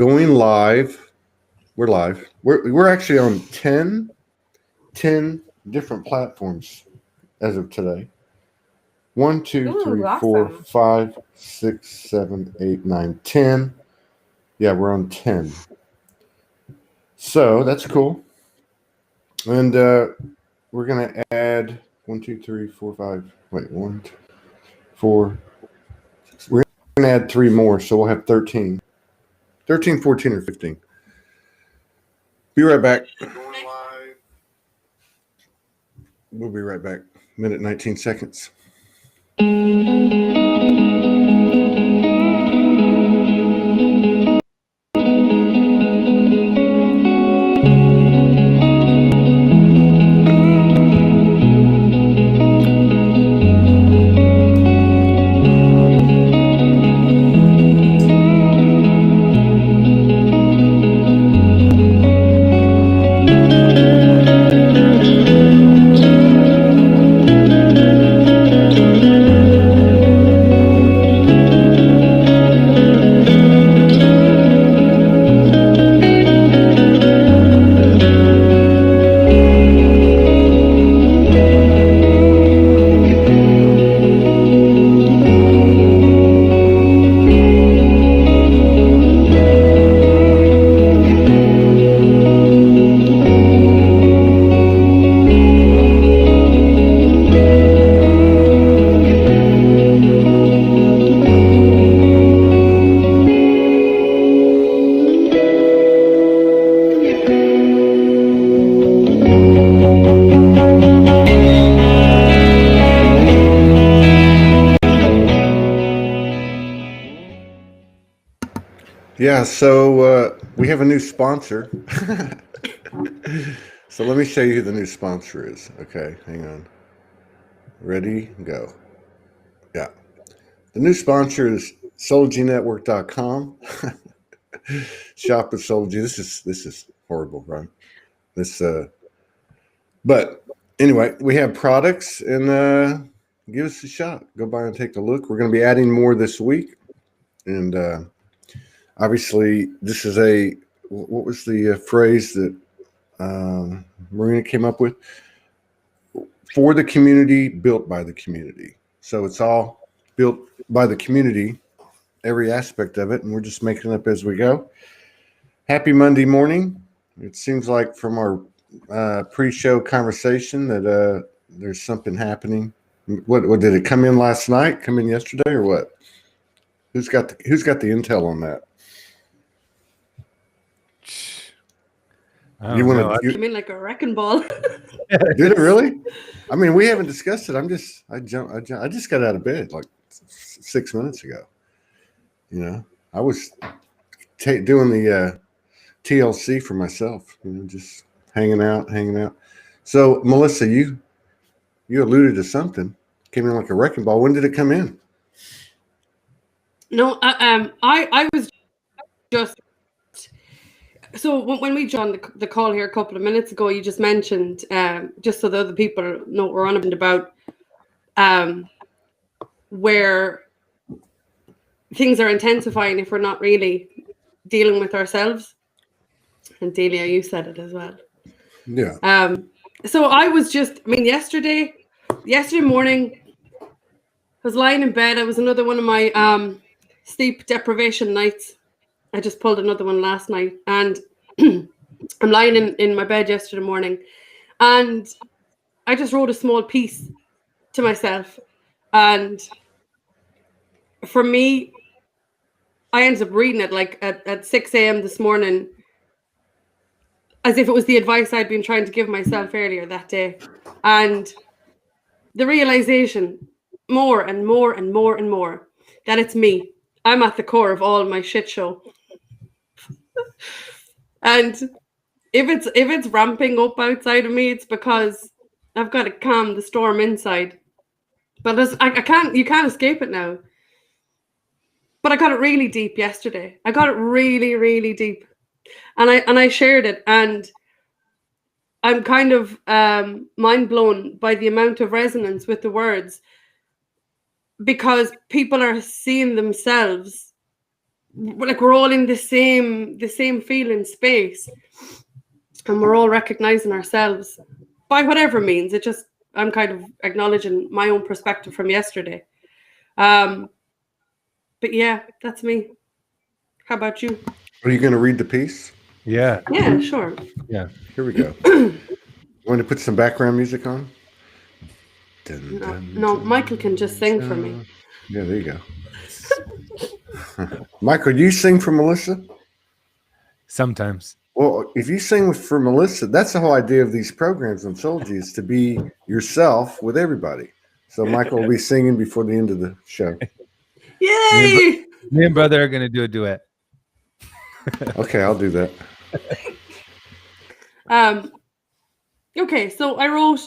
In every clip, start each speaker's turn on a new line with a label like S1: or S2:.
S1: Going live. We're live. We're actually on 10 different platforms as of today. 1, 2, 3, 4, 5, 6, 7, 8, 9, 10. Yeah, we're on 10. So that's cool. And we're gonna add 1, 2, 3, 4, 5. Wait, 1, 2, 4. We're gonna add 3 more, so we'll have 13. 13, 14, or 15. Be right back. We'll be right back. Minute 19 seconds. Yeah, so we have a new sponsor. So let me show you who the new sponsor is. Okay, hang on. Ready, go. Yeah. The new sponsor is SOULOGYNetwork.com. Shop at SOULOGY. This is horrible, right? But anyway, we have products, and give us a shot. Go by and take a look. We're going to be adding more this week, and obviously, this is what was the phrase that Marina came up with? For the community, built by the community. So it's all built by the community, every aspect of it, and we're just making it up as we go. Happy Monday morning. It seems like from our pre-show conversation that there's something happening. What did it come in last night? Come in yesterday, or what? Who's got the intel on that?
S2: You want to
S3: come in like a wrecking ball.
S1: Did it really? I mean, we haven't discussed it. I just got out of bed like 6 minutes ago. You know, I was doing the TLC for myself. You know, just hanging out. So, Melissa, you alluded to something. Came in like a wrecking ball. When did it come in?
S3: No, I was just. So when we joined the call here a couple of minutes ago, you just mentioned, just so the other people know what we're on about, where things are intensifying if we're not really dealing with ourselves. And Delia, you said it as well.
S1: Yeah.
S3: So I was yesterday morning, I was lying in bed. It was another one of my sleep deprivation nights. I just pulled another one last night, and I'm lying in my bed yesterday morning, and I just wrote a small piece to myself. And for me, I ended up reading it like at 6 a.m. this morning, as if it was the advice I'd been trying to give myself earlier that day. And the realization more and more and more and more that it's me. I'm at the core of all my shit show. And if it's ramping up outside of me, it's because I've got to calm the storm inside. But you can't escape it now. But I got it really deep yesterday. I got it really, really deep. And I shared it, and I'm kind of mind blown by the amount of resonance with the words, because people are seeing themselves like we're all in the same feeling space, and we're all recognizing ourselves by whatever means. I'm kind of acknowledging my own perspective from yesterday. But yeah, that's me. How about you?
S1: Are you going to read the piece?
S2: Yeah.
S3: Yeah, sure.
S2: Yeah.
S1: Here we go. Want to put some background music on?
S3: No, Michael can just sing for me.
S1: Yeah, there you go. Michael, do you sing for Melissa?
S2: Sometimes.
S1: Well, if you sing for Melissa, that's the whole idea of these programs on SOULOGY, is to be yourself with everybody. So Michael will be singing before the end of the show.
S3: Yay!
S2: Me and brother are going to do a duet.
S1: Okay, I'll do that.
S3: Okay, so I wrote,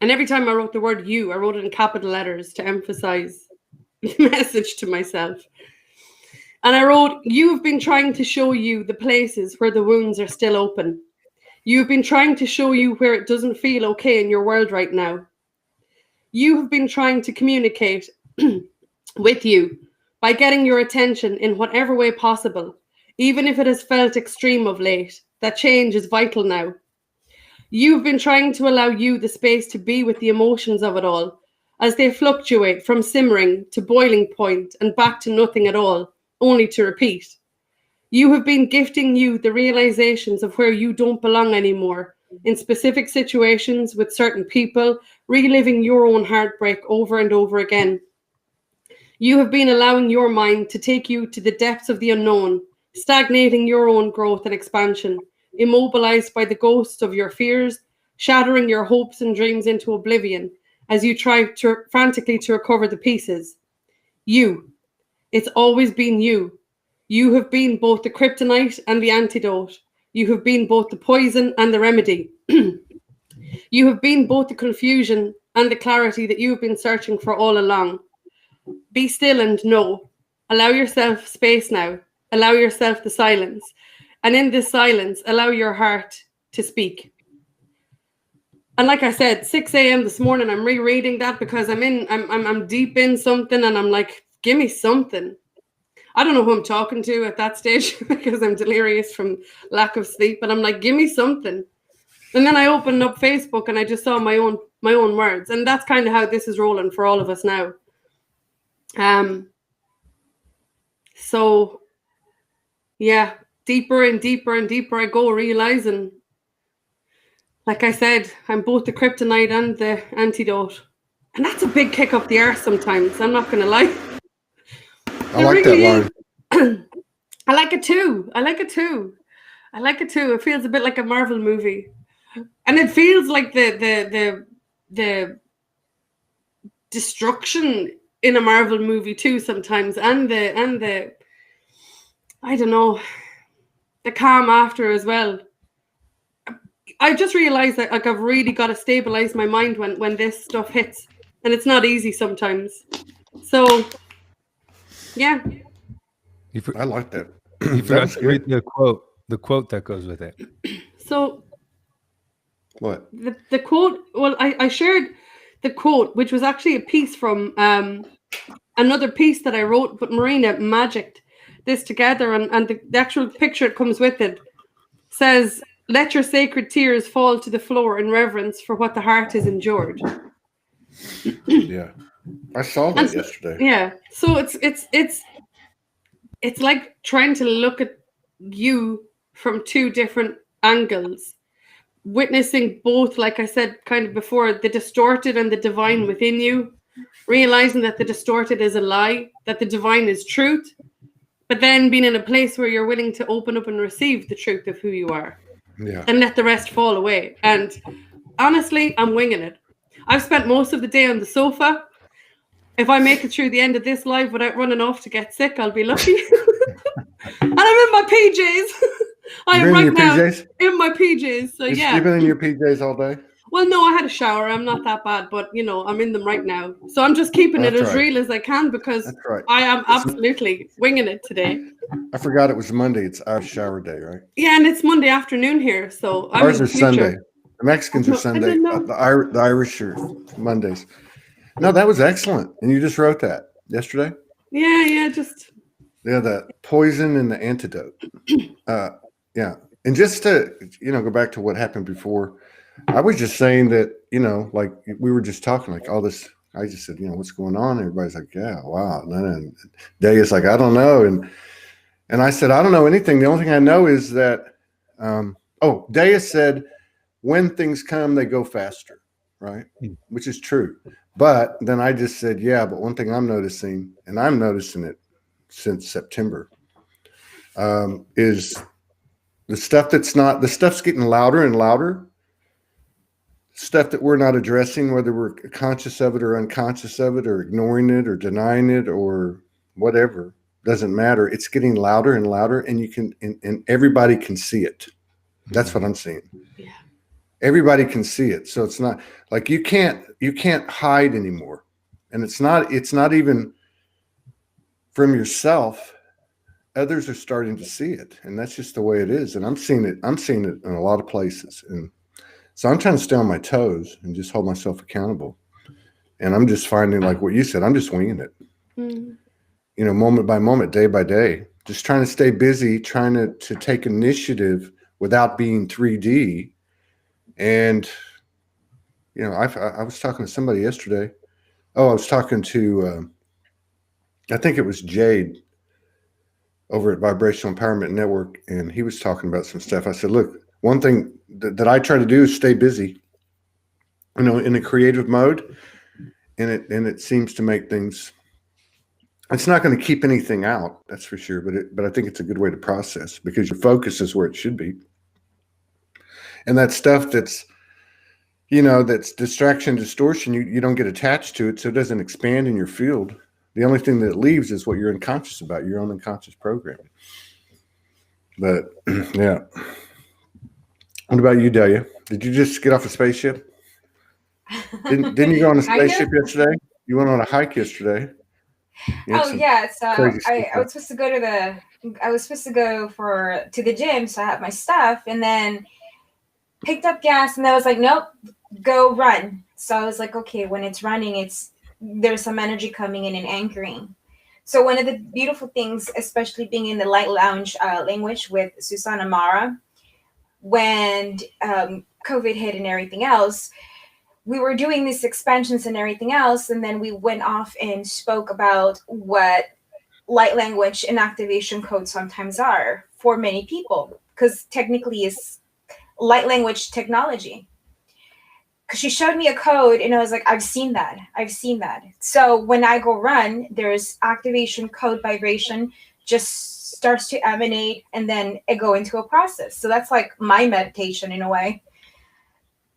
S3: and every time I wrote the word you, I wrote it in capital letters to emphasize the message to myself. And I wrote, you've been trying to show you the places where the wounds are still open. You've been trying to show you where it doesn't feel okay in your world right now. You have been trying to communicate with you by getting your attention in whatever way possible, even if it has felt extreme of late. That change is vital now. You've been trying to allow you the space to be with the emotions of it all, as they fluctuate from simmering to boiling point and back to nothing at all, only to repeat. You have been gifting you the realizations of where you don't belong anymore, in specific situations with certain people, reliving your own heartbreak over and over again. You have been allowing your mind to take you to the depths of the unknown, stagnating your own growth and expansion, immobilized by the ghosts of your fears, shattering your hopes and dreams into oblivion as you try frantically to recover the pieces. You. It's always been you. You have been both the kryptonite and the antidote. You have been both the poison and the remedy. You have been both the confusion and the clarity that you have been searching for all along. Be still and know. Allow yourself space now. Allow yourself the silence. And in this silence, allow your heart to speak. And like I said, 6 a.m. this morning, I'm rereading that because I'm deep in something, and I'm like, give me something. I don't know who I'm talking to at that stage because I'm delirious from lack of sleep, but I'm like, give me something. And then I opened up Facebook and I just saw my own words. And that's kind of how this is rolling for all of us now. So yeah, deeper and deeper and deeper I go, realizing, like I said, I'm both the kryptonite and the antidote. And that's a big kick up the arse sometimes, I'm not going to lie.
S1: I like that line.
S3: I like it too. It feels a bit like a Marvel movie. And it feels like the destruction in a Marvel movie too sometimes, and the I don't know, the calm after as well. I just realized that like I've really got to stabilize my mind when this stuff hits, and it's not easy sometimes. So yeah,
S1: I like that.
S2: You forgot to read the quote that goes with it.
S3: So
S1: what?
S3: The quote, well, I shared the quote, which was actually a piece from another piece that I wrote, but Marina magicked this together, and the actual picture that comes with it says, "Let your sacred tears fall to the floor in reverence for what the heart has endured."
S1: Yeah, I saw that yesterday.
S3: Yeah, so it's like trying to look at you from two different angles, witnessing both, like I said kind of before, the distorted and the divine within you, realizing that the distorted is a lie, that the divine is truth, but then being in a place where you're willing to open up and receive the truth of who you are.
S1: Yeah.
S3: And let the rest fall away. And honestly, I'm winging it. I've spent most of the day on the sofa. If I make it through the end of this live without running off to get sick, I'll be lucky. And I'm in my PJs. I am right now PJs? In my PJs. So yeah.
S1: You've been in your PJs all day?
S3: Well, no, I had a shower. I'm not that bad, but you know, I'm in them right now. So I'm just keeping it as real as I can because I am absolutely winging it today.
S1: I forgot it was Monday. It's our shower day, right?
S3: Yeah, and it's Monday afternoon here. So
S1: ours is Sunday. The Mexicans are Sunday. The Irish are Mondays. No, that was excellent. And you just wrote that yesterday?
S3: Yeah, just
S1: Yeah, the poison and the antidote. Yeah. And just to, go back to what happened before, I was just saying that, like we were just talking, like all this, I just said, what's going on? Everybody's like, yeah, wow. And then Day is like, I don't know. And I said, I don't know anything. The only thing I know is that, Day said, when things come, they go faster, right? Which is true. But then I just said, yeah, but one thing I'm noticing, and I'm noticing it since September, is the stuff's getting louder and louder. Stuff that we're not addressing, whether we're conscious of it or unconscious of it or ignoring it or denying it or whatever, doesn't matter. It's getting louder and louder, and and everybody can see it. That's what I'm seeing.
S3: Yeah.
S1: Everybody can see it. So it's not like you can't hide anymore. And it's not even from yourself. Others are starting to see it. And that's just the way it is. And I'm seeing it in a lot of places. And so I'm trying to stay on my toes and just hold myself accountable. And I'm just finding, like what you said, I'm just winging it.
S3: Mm-hmm.
S1: Moment by moment, day by day, just trying to stay busy, trying to take initiative without being 3D. And, I was talking to somebody yesterday. I was talking to, I think it was Jade over at Vibrational Empowerment Network. And he was talking about some stuff. I said, look, one thing that I try to do is stay busy, in a creative mode. And it seems to make things, it's not going to keep anything out, that's for sure. But I think it's a good way to process because your focus is where it should be. And that stuff that's distraction, distortion, you don't get attached to it. So it doesn't expand in your field. The only thing that leaves is what you're unconscious about, your own unconscious programming. But yeah. What about you, Delia? Did you just get off a spaceship? Didn't you go on a spaceship yesterday? You went on a hike yesterday.
S4: Oh yeah, so I was supposed to go to the gym, so I had my stuff, and then picked up gas, and I was like, nope, go run. So I was like, okay, when it's running, there's some energy coming in and anchoring. So one of the beautiful things, especially being in the light lounge language with Susanna Mara, when COVID hit and everything else, we were doing these expansions and everything else. And then we went off and spoke about what light language and activation codes sometimes are for many people, because technically it's light language technology. Because she showed me a code and I was like, I've seen that. So when I go run, there's activation code vibration just starts to emanate, and then it go into a process. So that's like my meditation in a way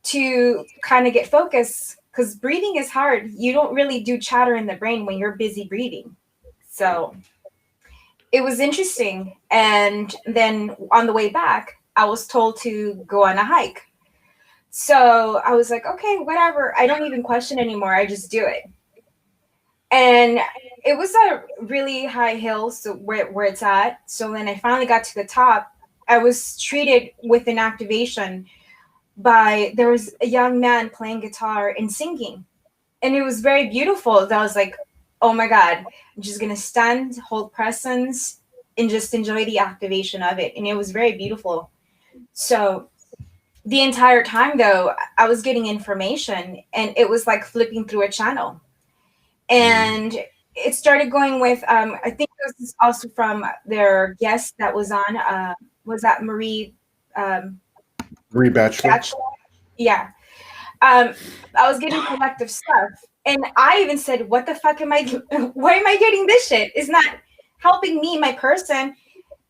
S4: to kind of get focused, because breathing is hard. You don't really do chatter in the brain when you're busy breathing. So it was interesting. And then on the way back, I was told to go on a hike. So I was like, okay, whatever. I don't even question anymore. I just do it. And it was a really high hill, so where it's at. So when I finally got to the top, I was treated with an activation there was a young man playing guitar and singing. And it was very beautiful. I was like, oh my God, I'm just going to stand, hold presence, and just enjoy the activation of it. And it was very beautiful. So the entire time, though, I was getting information, and it was like flipping through a channel. And it started going with, I think this is also from their guest that was on, was that Marie
S1: Bachelor?
S4: Yeah. I was getting collective stuff. And I even said, what the fuck why am I getting this shit? It's not helping me, my person.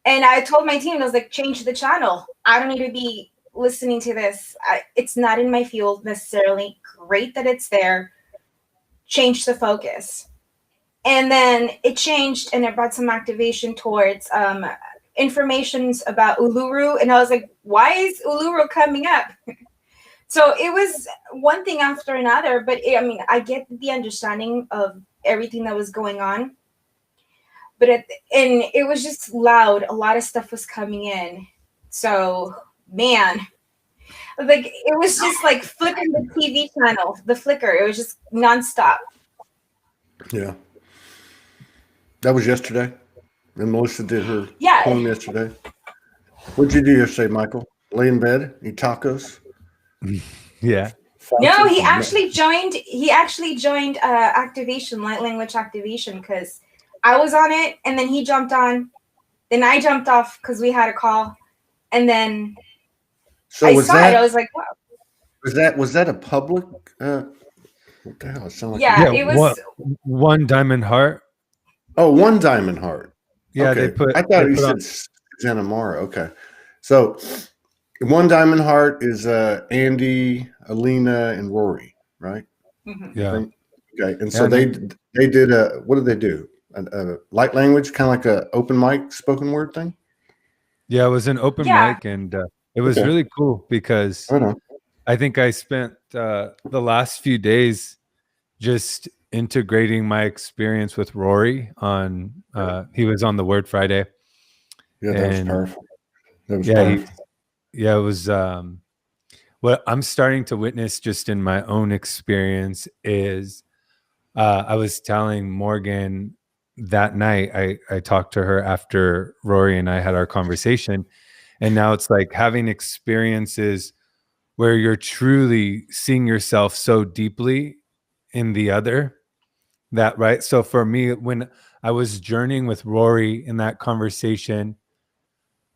S4: And I told my team, I was like, change the channel. I don't need to be listening to this. It's not in my field necessarily. Great that it's there. Change the focus. And then it changed, and it brought some activation towards informations about Uluru. And I was like, why is Uluru coming up? So it was one thing after another, but I get the understanding of everything that was going on. But and it was just loud. A lot of stuff was coming in. So, man, like it was just like flipping the TV channel, the flicker. It was just nonstop.
S1: Yeah. That was yesterday? And Melissa did her
S4: Yeah.
S1: poem yesterday. What'd you do yesterday, Michael? Lay in bed, eat tacos.
S2: Yeah.
S4: No, he actually joined. He actually joined activation, light language activation, because I was on it, and then he jumped on. Then I jumped off because we had a call, and then
S1: So
S4: I saw it. I was like, wow.
S1: Was that a public? What the hell? It sounded like
S4: Yeah, it was.
S2: One diamond heart.
S1: Oh, one diamond heart.
S2: Yeah,
S1: okay.
S2: they put.
S1: I thought
S2: they
S1: you
S2: put
S1: said Santa Mara. Okay, so one diamond heart is Andy, Alina, and Rory, right?
S4: Mhm.
S2: Yeah.
S1: Okay, and so they did a. What did they do? A light language, kind of like a open mic spoken word thing.
S2: Yeah, it was an open mic, and it was really cool because I think I spent the last few days just integrating my experience with Rory on. He was on the Word Friday.
S1: Yeah, that was powerful. That was
S2: powerful. It was. What I'm starting to witness just in my own experience is, I was telling Morgan that night. I talked to her after Rory and I had our conversation, and now it's like having experiences where you're truly seeing yourself so deeply in the other. That right. So for me, when I was journeying with Rory in that conversation,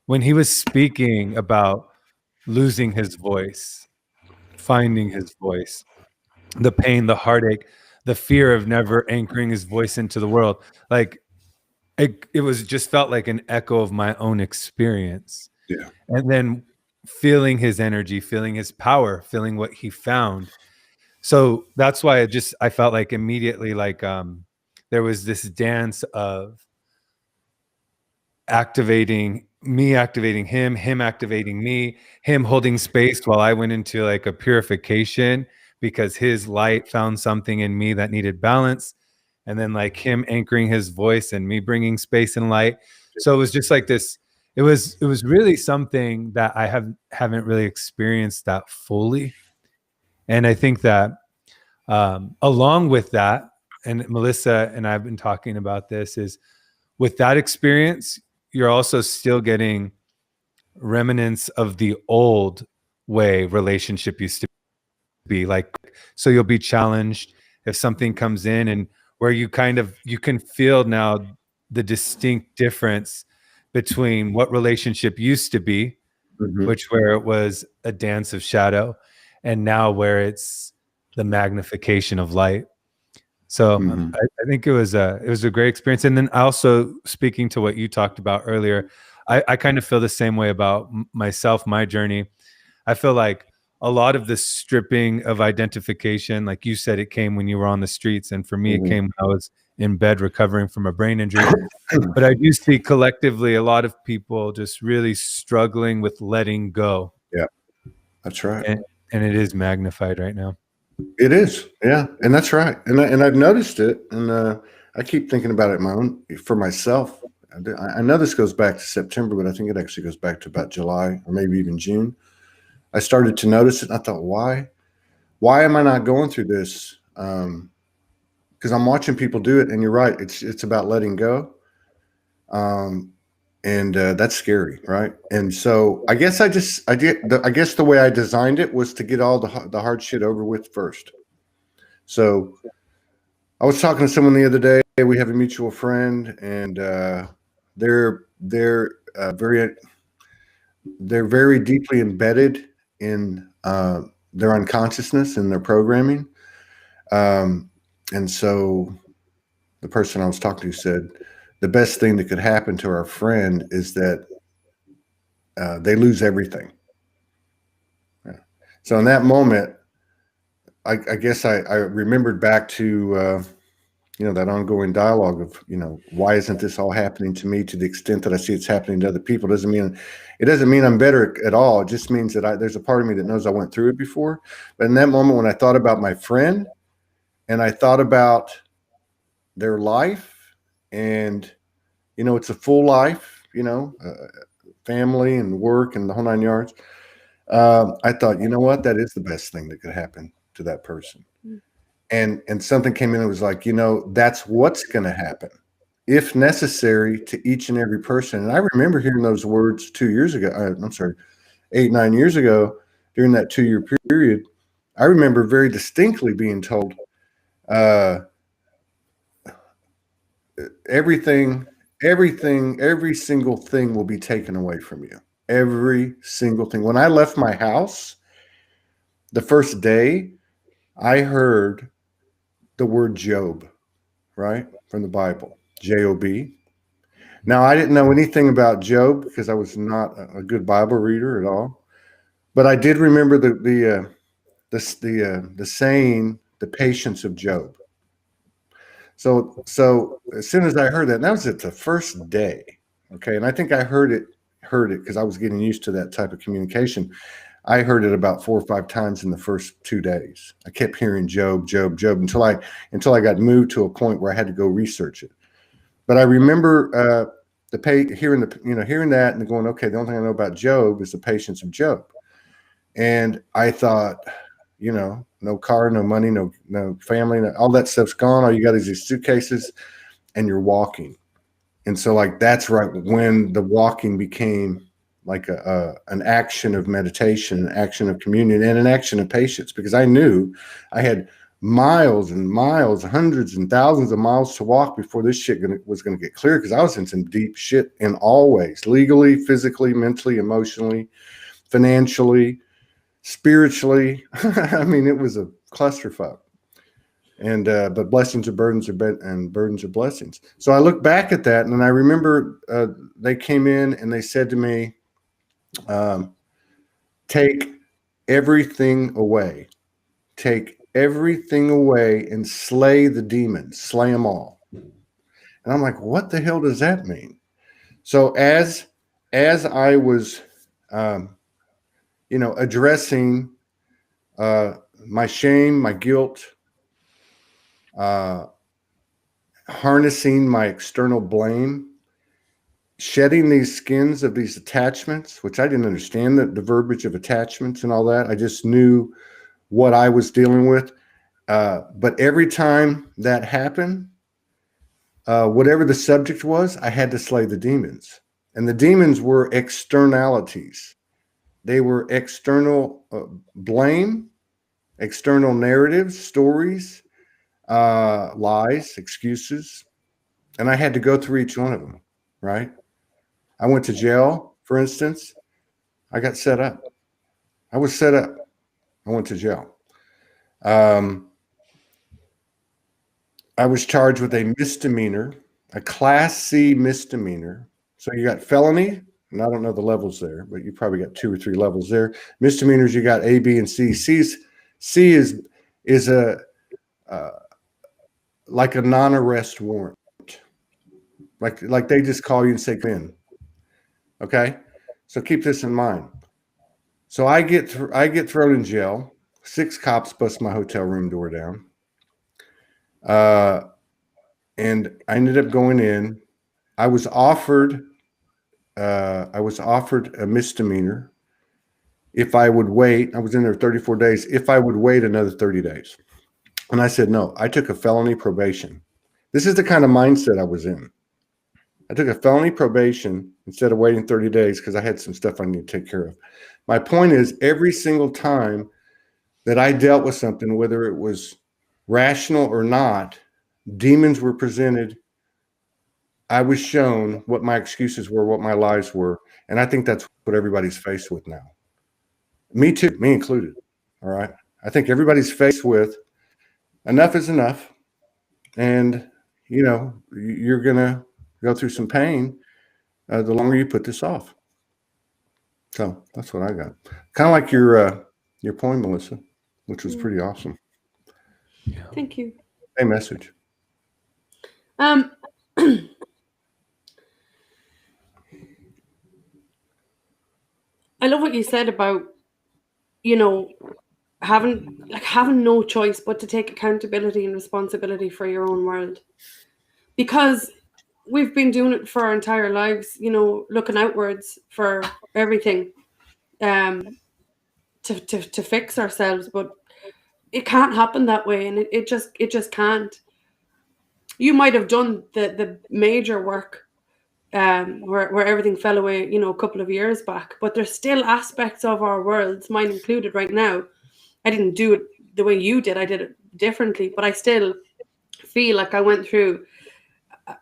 S2: when he was speaking about losing his voice, finding his voice, the pain, the heartache, the fear of never anchoring his voice into the world, like it was just felt like an echo of my own experience.
S1: Yeah.
S2: And then feeling his energy, feeling his power, feeling what he found. So that's why I felt like immediately like there was this dance of activating him, him activating me, him holding space while I went into like a purification because his light found something in me that needed balance. And then like him anchoring his voice and me bringing space and light. So it was just like this. It was really something that I haven't really experienced that fully. And I think that along with that, and Melissa and I've been talking about this, is with that experience, you're also still getting remnants of the old way relationship used to be. Like, so you'll be challenged if something comes in and where you can feel now the distinct difference between what relationship used to be, which where it was a dance of shadow, and now where it's the magnification of light. So I think it was a great experience. And then also speaking to what you talked about earlier, I kind of feel the same way about myself, my journey. I feel like a lot of the stripping of identification, like you said, it came when you were on the streets. And for me, it came when I was in bed recovering from a brain injury. But I do see collectively a lot of people just really struggling with letting go.
S1: Yeah, that's right.
S2: And it is magnified right now.
S1: It is, yeah, and that's right, and I've noticed it, and I keep thinking about it for myself. I know this goes back to September, but I think it actually goes back to about July or maybe even June. I started to notice it, and I thought, why am I not going through this? Because I'm watching people do it, and you're right, it's about letting go, and that's scary, right? And so I guess I guess the way I designed it was to get all the hard shit over with first. So I was talking to someone the other day. We have a mutual friend, and they're very deeply embedded in their unconsciousness and their programming. And so the person I was talking to said, the best thing that could happen to our friend is that they lose everything. Yeah. So in that moment, I guess I remembered back to, that ongoing dialogue of, why isn't this all happening to me to the extent that I see it's happening to other people? It doesn't mean I'm better at all. It just means that there's a part of me that knows I went through it before. But in that moment, when I thought about my friend and I thought about their life, and it's a full life, family and work and the whole 9 yards. I thought, you know what, that is the best thing that could happen to that person. And something came in and was like, that's what's going to happen. if necessary, to each and every person. And I remember hearing those words 2 years ago. I'm sorry, 8, 9 years ago during that 2-year period. I remember very distinctly being told, every single thing will be taken away from you. Every single thing. When I left my house, the first day, I heard the word Job, right? From the Bible, Job. Now, I didn't know anything about Job because I was not a good Bible reader at all. But I did remember the saying, the patience of Job. So as soon as I heard that, and that was at the first day, okay, and I think I heard it because I was getting used to that type of communication. I heard it about 4 or 5 times in the first 2 days. I kept hearing Job, Job, Job until I got moved to a point where I had to go research it. But I remember hearing that and going, okay, the only thing I know about Job is the patience of Job. And I thought, no car, no money, no family, all that stuff's gone. All you got is these suitcases and you're walking. And so that's right when the walking became like an action of meditation, an action of communion, and an action of patience, because I knew I had miles and miles, hundreds and thousands of miles to walk before this shit was going to get clear, because I was in some deep shit in all ways, legally, physically, mentally, emotionally, financially, spiritually. I mean, it was a clusterfuck. And but blessings are burdens and burdens are blessings. So I look back at that, and I remember they came in and they said to me, take everything away. Take everything away and slay the demons. Slay them all. And I'm like, what the hell does that mean? So as I was addressing my shame, my guilt, harnessing my external blame, shedding these skins of these attachments, which I didn't understand the verbiage of attachments and all that. I just knew what I was dealing with. But every time that happened, whatever the subject was, I had to slay the demons. And the demons were externalities. They were external blame, external narratives, stories, lies, excuses. And I had to go through each one of them, right? I went to jail, for instance. I got set up. I was set up. I went to jail. I was charged with a misdemeanor, a Class C misdemeanor. So you got felony, and I don't know the levels there, but you probably got 2 or 3 levels there. Misdemeanors, you got A, B, and C. C is a like a non-arrest warrant. Like they just call you and say, come in. Okay? So keep this in mind. So I get thrown in jail. 6 cops bust my hotel room door down. And I ended up going in. I was offered a misdemeanor if I would wait. I was in there 34 days. If I would wait another 30 days. And I said, no, I took a felony probation. This is the kind of mindset I was in. I took a felony probation instead of waiting 30 days because I had some stuff I need to take care of. My point is, every single time that I dealt with something, whether it was rational or not, demons were presented. I was shown what my excuses were, what my lies were. And I think that's what everybody's faced with now. Me too, me included. All right. I think everybody's faced with enough is enough. And, you're going to go through some pain the longer you put this off. So that's what I got. Kind of like your poem, Melissa, which was pretty awesome.
S3: Thank you.
S1: Same message.
S3: I love what you said about, having no choice but to take accountability and responsibility for your own world. Because we've been doing it for our entire lives, looking outwards for everything, to fix ourselves, but it can't happen that way, and it just can't. you might have done the major work where everything fell away, you know, a couple of years back. But there's still aspects of our worlds, mine included right now. I didn't do it the way you did. I did it differently, but I still feel like I went through,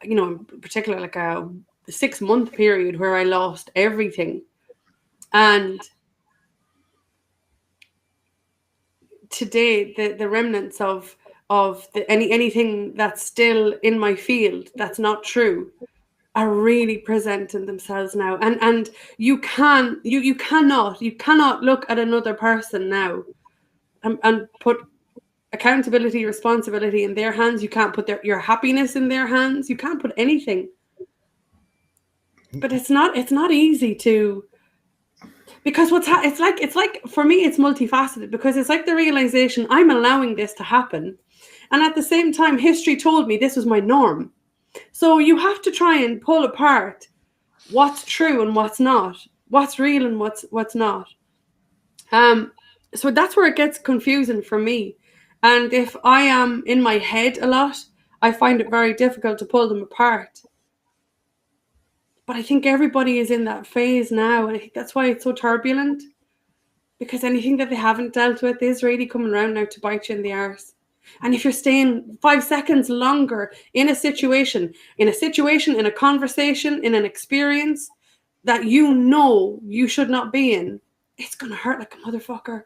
S3: you know, in particular, like a 6-month period where I lost everything. And today, the remnants of anything that's still in my field that's not true are really presenting themselves now. And you cannot look at another person now and put accountability, responsibility in their hands. You can't put your happiness in their hands. You can't put anything. But it's not easy to, because it's like for me it's multifaceted, because it's like the realization I'm allowing this to happen, and at the same time history told me this was my norm. So you have to try and pull apart what's true and what's not, what's real and what's not. So that's where it gets confusing for me. And if I am in my head a lot, I find it very difficult to pull them apart. But I think everybody is in that phase now, and I think that's why it's so turbulent, because anything that they haven't dealt with is really coming around now to bite you in the arse. And if you're staying 5 seconds longer in a situation, in a conversation, in an experience that you know you should not be in, it's going to hurt like a motherfucker.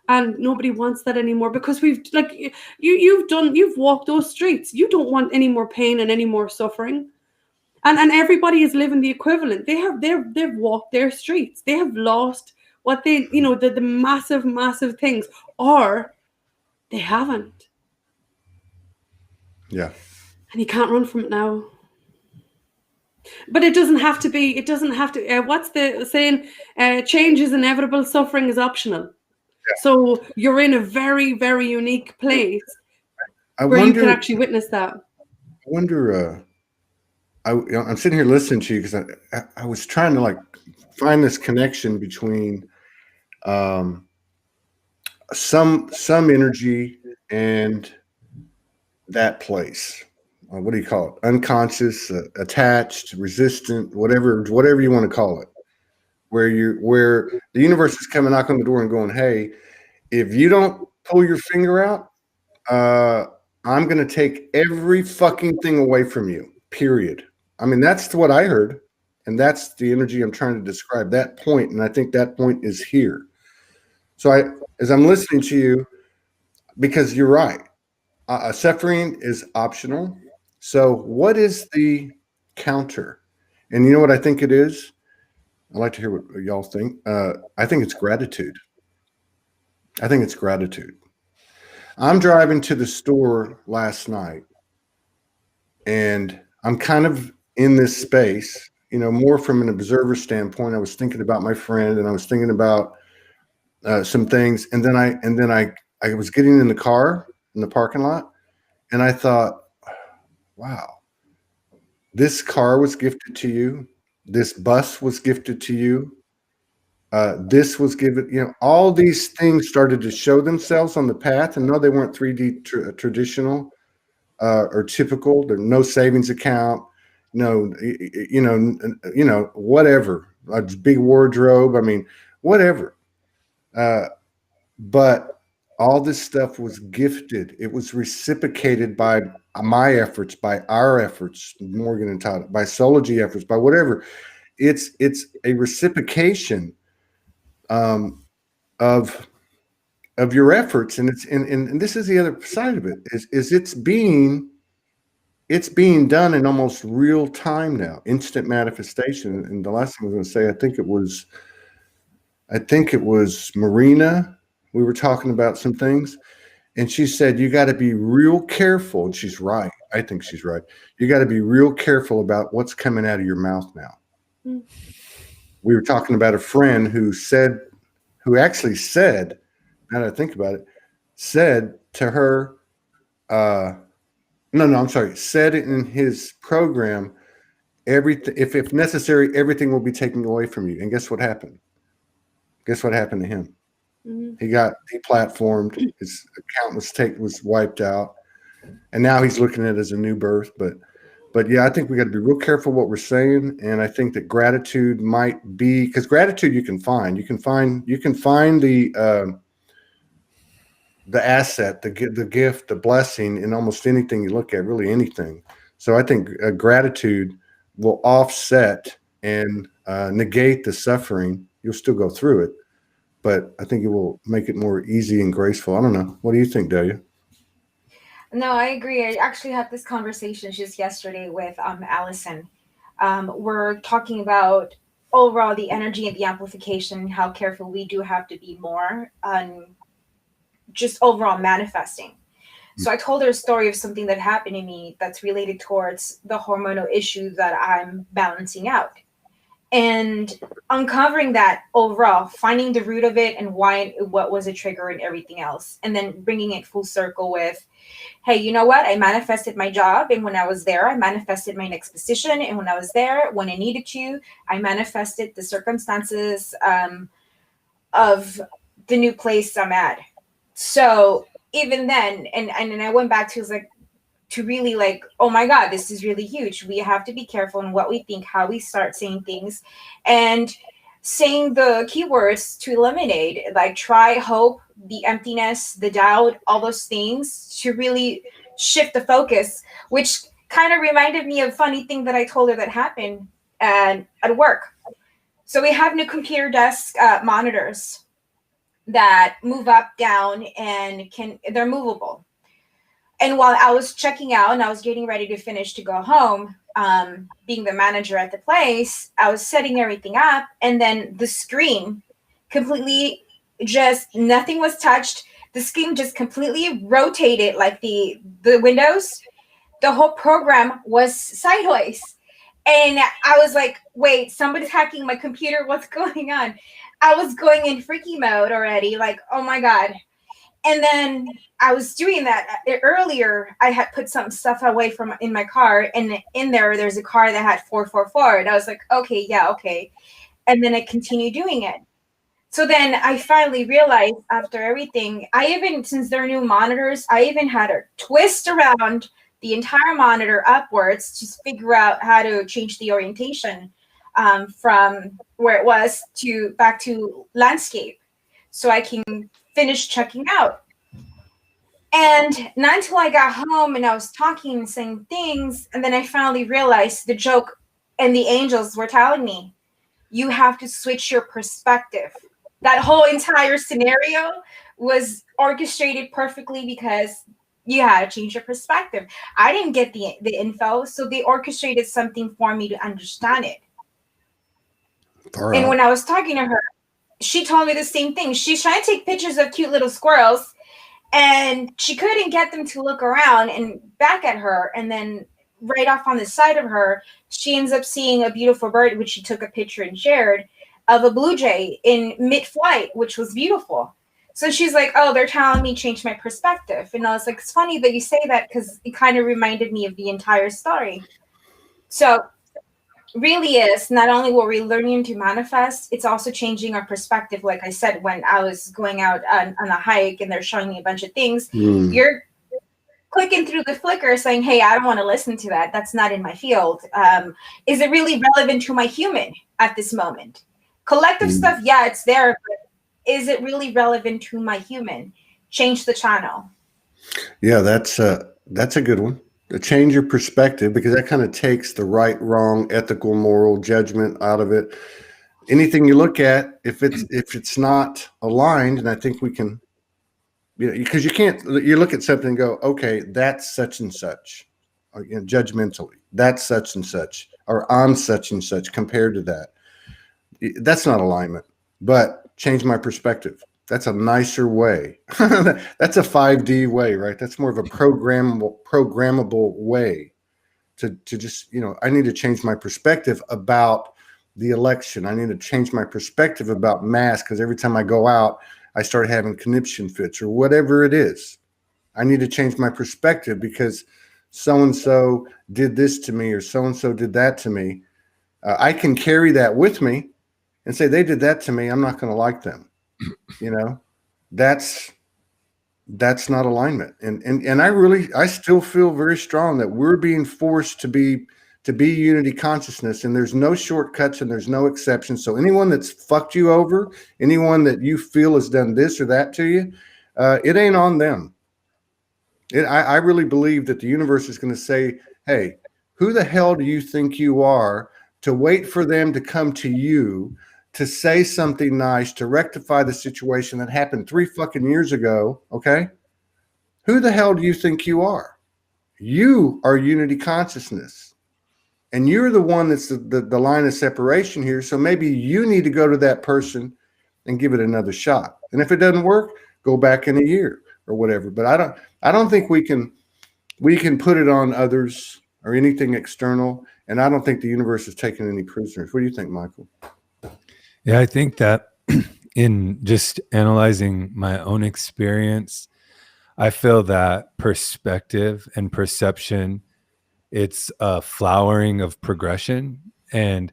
S3: And nobody wants that anymore, because we've, like, you've walked those streets. You don't want any more pain and any more suffering. And everybody is living the equivalent. They've walked their streets. They have lost what they, you know, the massive things, or they haven't.
S1: Yeah.
S3: And you can't run from it now. But it doesn't have to be, what's the saying? Change is inevitable, suffering is optional. Yeah. So you're in a very, very unique place where you can actually witness that.
S1: I wonder, I'm sitting here listening to you because I was trying to like find this connection between some energy and that place. What do you call it? Unconscious, attached, resistant, whatever you want to call it. Where the universe is coming, knock on the door and going, hey, if you don't pull your finger out, I'm going to take every fucking thing away from you, period. I mean, that's what I heard. And that's the energy I'm trying to describe, that point. And I think that point is here. So as I'm listening to you, because you're right, suffering is optional. So what is the counter? And you know what I think it is? I'd like to hear what y'all think. I think it's gratitude. I'm driving to the store last night, and I'm kind of in this space, you know, more from an observer standpoint. I was thinking about my friend, and I was thinking about some things, and then I was getting in the car in the parking lot, and I thought, wow, this car was gifted to you. This bus was gifted to you. This was given, you know, all these things started to show themselves on the path. And no, they weren't 3D traditional or typical. There's no savings account, no, whatever, a big wardrobe. I mean, whatever. But all this stuff was gifted. It was reciprocated by my efforts, by our efforts, Morgan and Todd, by SOULOGY efforts, by whatever. It's a reciprocation of your efforts, and and this is the other side of it, is it's being done in almost real time now, instant manifestation. And the last thing I was going to say, I think it was Marina. We were talking about some things, and she said you got to be real careful, and she's right. I think she's right. You got to be real careful about what's coming out of your mouth now. Mm. We were talking about a friend who actually said, now that I think about it, said to her, said it in his program, everything, if necessary, everything will be taken away from you. And guess what happened? Guess what happened to him? Mm-hmm. He got deplatformed. His account was wiped out. and now he's looking at it as a new birth. But yeah, I think we got to be real careful what we're saying, and I think that gratitude might be, because gratitude you can find the asset, the gift, the blessing in almost anything you look at, really anything. So I think gratitude will offset and negate the suffering. You'll still go through it, but I think it will make it more easy and graceful. I don't know. What do you think, Delia?
S4: No, I agree. I actually had this conversation just yesterday with Allison. We're talking about overall the energy and the amplification, how careful we do have to be more on just overall manifesting. So I told her a story of something that happened to me that's related towards the hormonal issue that I'm balancing out. And uncovering that overall, finding the root of it and what was a trigger and everything else. And then bringing it full circle with, hey, you know what? I manifested my job. And when I was there, I manifested my next position. And when I was there, when I needed to, I manifested the circumstances of the new place I'm at. So even then, and I went back to, like, to really like, oh my God, this is really huge. We have to be careful in what we think, how we start saying things, and saying the keywords to eliminate, like try, hope, the emptiness, the doubt, all those things to really shift the focus, which kind of reminded me of a funny thing that I told her that happened at work. So we have new computer desk monitors that move up, down, and they're movable. And while I was checking out and I was getting ready to finish to go home, being the manager at the place, I was setting everything up, and then the screen completely just nothing was touched. The screen just completely rotated, like the windows. The whole program was sideways. And I was like, wait, somebody's hacking my computer. What's going on? I was going in freaky mode already, like, oh my God. And then I was doing that earlier. I had put some stuff away from in my car, and in there's a car that had 444. And I was like, okay, yeah, okay. And then I continued doing it. So then I finally realized after everything, since they're new monitors, I even had to twist around the entire monitor upwards to figure out how to change the orientation from where it was back to landscape, so I can finish checking out. And not until I got home and I was talking and saying things, and then I finally realized the joke and the angels were telling me, you have to switch your perspective. That whole entire scenario was orchestrated perfectly because you had to change your perspective. I didn't get the info, so they orchestrated something for me to understand it. And when I was talking to her, she told me the same thing. She's trying to take pictures of cute little squirrels, and she couldn't get them to look around and back at her. And then right off on the side of her, she ends up seeing a beautiful bird, which she took a picture and shared, of a blue jay in mid-flight, which was beautiful. So she's like, oh, they're telling me change my perspective. And I was like, it's funny that you say that, because it kind of reminded me of the entire story. So really is not only what we're learning to manifest, it's also changing our perspective. Like I said, when I was going out on a hike and they're showing me a bunch of things, you're clicking through the flicker saying, hey, I don't want to listen to that. That's not in my field. Is it really relevant to my human at this moment? Collective stuff, yeah, it's there, but is it really relevant to my human? Change the channel.
S1: Yeah, that's a good one. To change your perspective, because that kind of takes the right, wrong, ethical, moral judgment out of it. Anything you look at, if it's not aligned, and I think we can, because you look at something and go, okay, that's such and such, or, judgmentally, that's such and such, or I'm such and such compared to that. That's not alignment, but change my perspective. That's a nicer way. That's a 5D way, right? That's more of a programmable way to just, I need to change my perspective about the election. I need to change my perspective about masks, because every time I go out, I start having conniption fits or whatever it is. I need to change my perspective because so-and-so did this to me or so-and-so did that to me. I can carry that with me and say, they did that to me. I'm not going to like them. That's that's not alignment. And I still feel very strong that we're being forced to be unity consciousness, and there's no shortcuts and there's no exceptions. So anyone that's fucked you over, anyone that you feel has done this or that to you, it ain't on them. I really believe that the universe is going to say, hey, who the hell do you think you are to wait for them to come to you to say something nice to rectify the situation that happened 3 fucking years ago? Okay. Who the hell do you think you are? You are unity consciousness. And you're the one that's the line of separation here. So maybe you need to go to that person and give it another shot. And if it doesn't work, go back in a year or whatever. But I don't think we can put it on others or anything external. And I don't think the universe is taking any prisoners. What do you think, Michael?
S2: Yeah, I think that in just analyzing my own experience, I feel that perspective and perception, it's a flowering of progression, and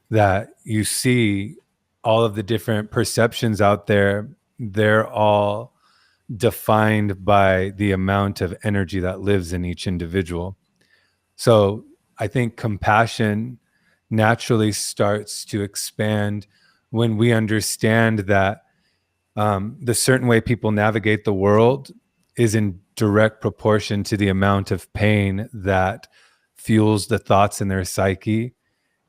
S2: that you see all of the different perceptions out there, they're all defined by the amount of energy that lives in each individual. So I think compassion naturally starts to expand when we understand that the certain way people navigate the world is in direct proportion to the amount of pain that fuels the thoughts in their psyche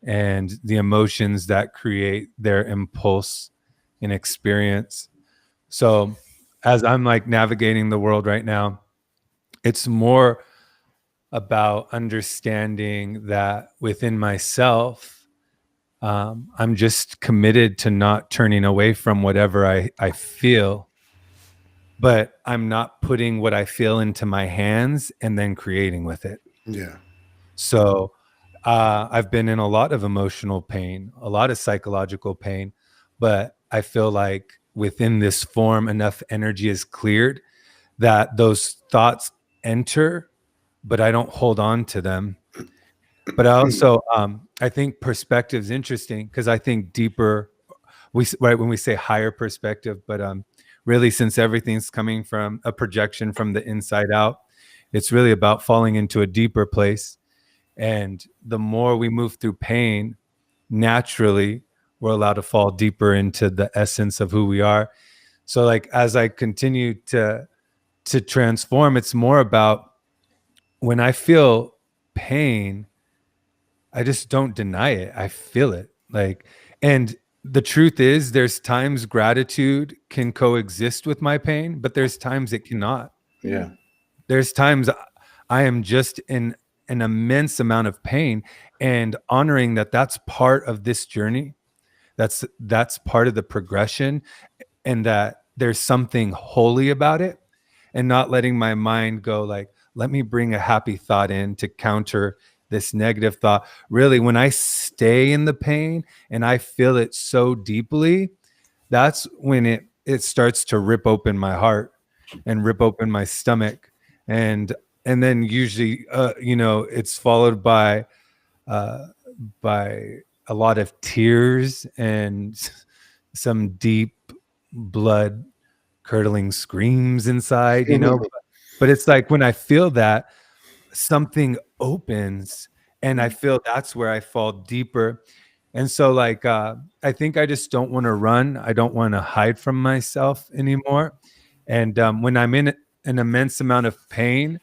S2: and the emotions that create their impulse and experience. So as I'm like navigating the world right now, it's more about understanding that within myself, I'm just committed to not turning away from whatever I feel, but I'm not putting what I feel into my hands and then creating with it.
S1: Yeah.
S2: So I've been in a lot of emotional pain, a lot of psychological pain, but I feel like within this form, enough energy is cleared that those thoughts enter, but I don't hold on to them. But I also, I think perspective is interesting because I think deeper, right, when we say higher perspective, but really since everything's coming from a projection from the inside out, it's really about falling into a deeper place. And the more we move through pain, naturally, we're allowed to fall deeper into the essence of who we are. So like, as I continue to transform, it's more about when I feel pain, I just don't deny it. I feel it. Like, and the truth is there's times gratitude can coexist with my pain, but there's times it cannot.
S1: Yeah.
S2: There's times I am just in an immense amount of pain, and honoring that that's part of this journey. That's part of the progression, and that there's something holy about it, and not letting my mind go like, let me bring a happy thought in to counter this negative thought. Really, when I stay in the pain and I feel it so deeply, that's when it starts to rip open my heart and rip open my stomach. And then usually, it's followed by a lot of tears and some deep blood curdling screams inside, but it's like when I feel that, something opens and I feel that's where I fall deeper. And so like, I think I just don't want to run. I don't want to hide from myself anymore. And when I'm in an immense amount of pain,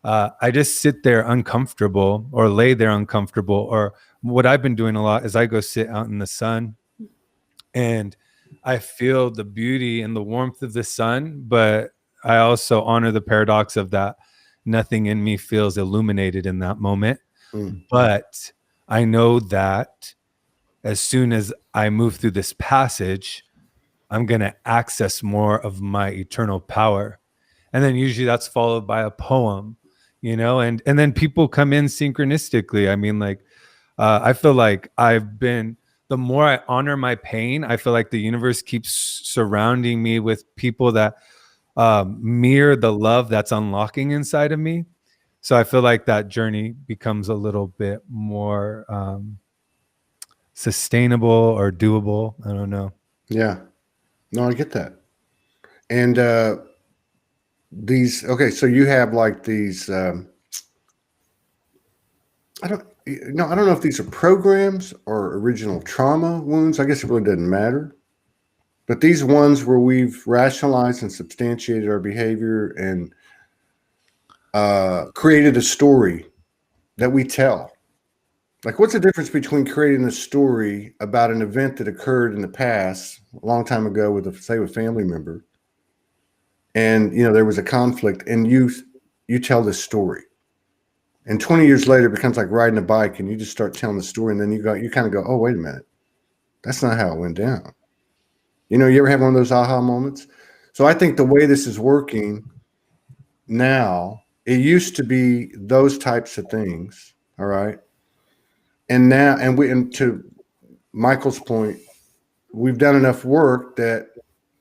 S2: I just sit there uncomfortable or lay there uncomfortable. Or what I've been doing a lot is I go sit out in the sun and I feel the beauty and the warmth of the sun, but I also honor the paradox of that nothing in me feels illuminated in that moment. But I know that as soon as I move through this passage, I'm going to access more of my eternal power. And then usually that's followed by a poem, and then people come in synchronistically. I mean, like, I feel like the more I honor my pain, I feel like the universe keeps surrounding me with people that mirror the love that's unlocking inside of me. So I feel like that journey becomes a little bit more sustainable or doable. I don't know.
S1: Yeah. No, I get that. And Okay, so you have like these, I don't know if these are programs or original trauma wounds. I guess it really doesn't matter. But these ones where we've rationalized and substantiated our behavior and created a story that we tell. Like, what's the difference between creating a story about an event that occurred in the past, a long time ago, with a family member, and there was a conflict, and you tell this story, and 20 years later, it becomes like riding a bike, and you just start telling the story, and then you kind of go, oh, wait a minute, that's not how it went down. You ever have one of those aha moments? So I think the way this is working now, it used to be those types of things, all right? And now, and to Michael's point, we've done enough work that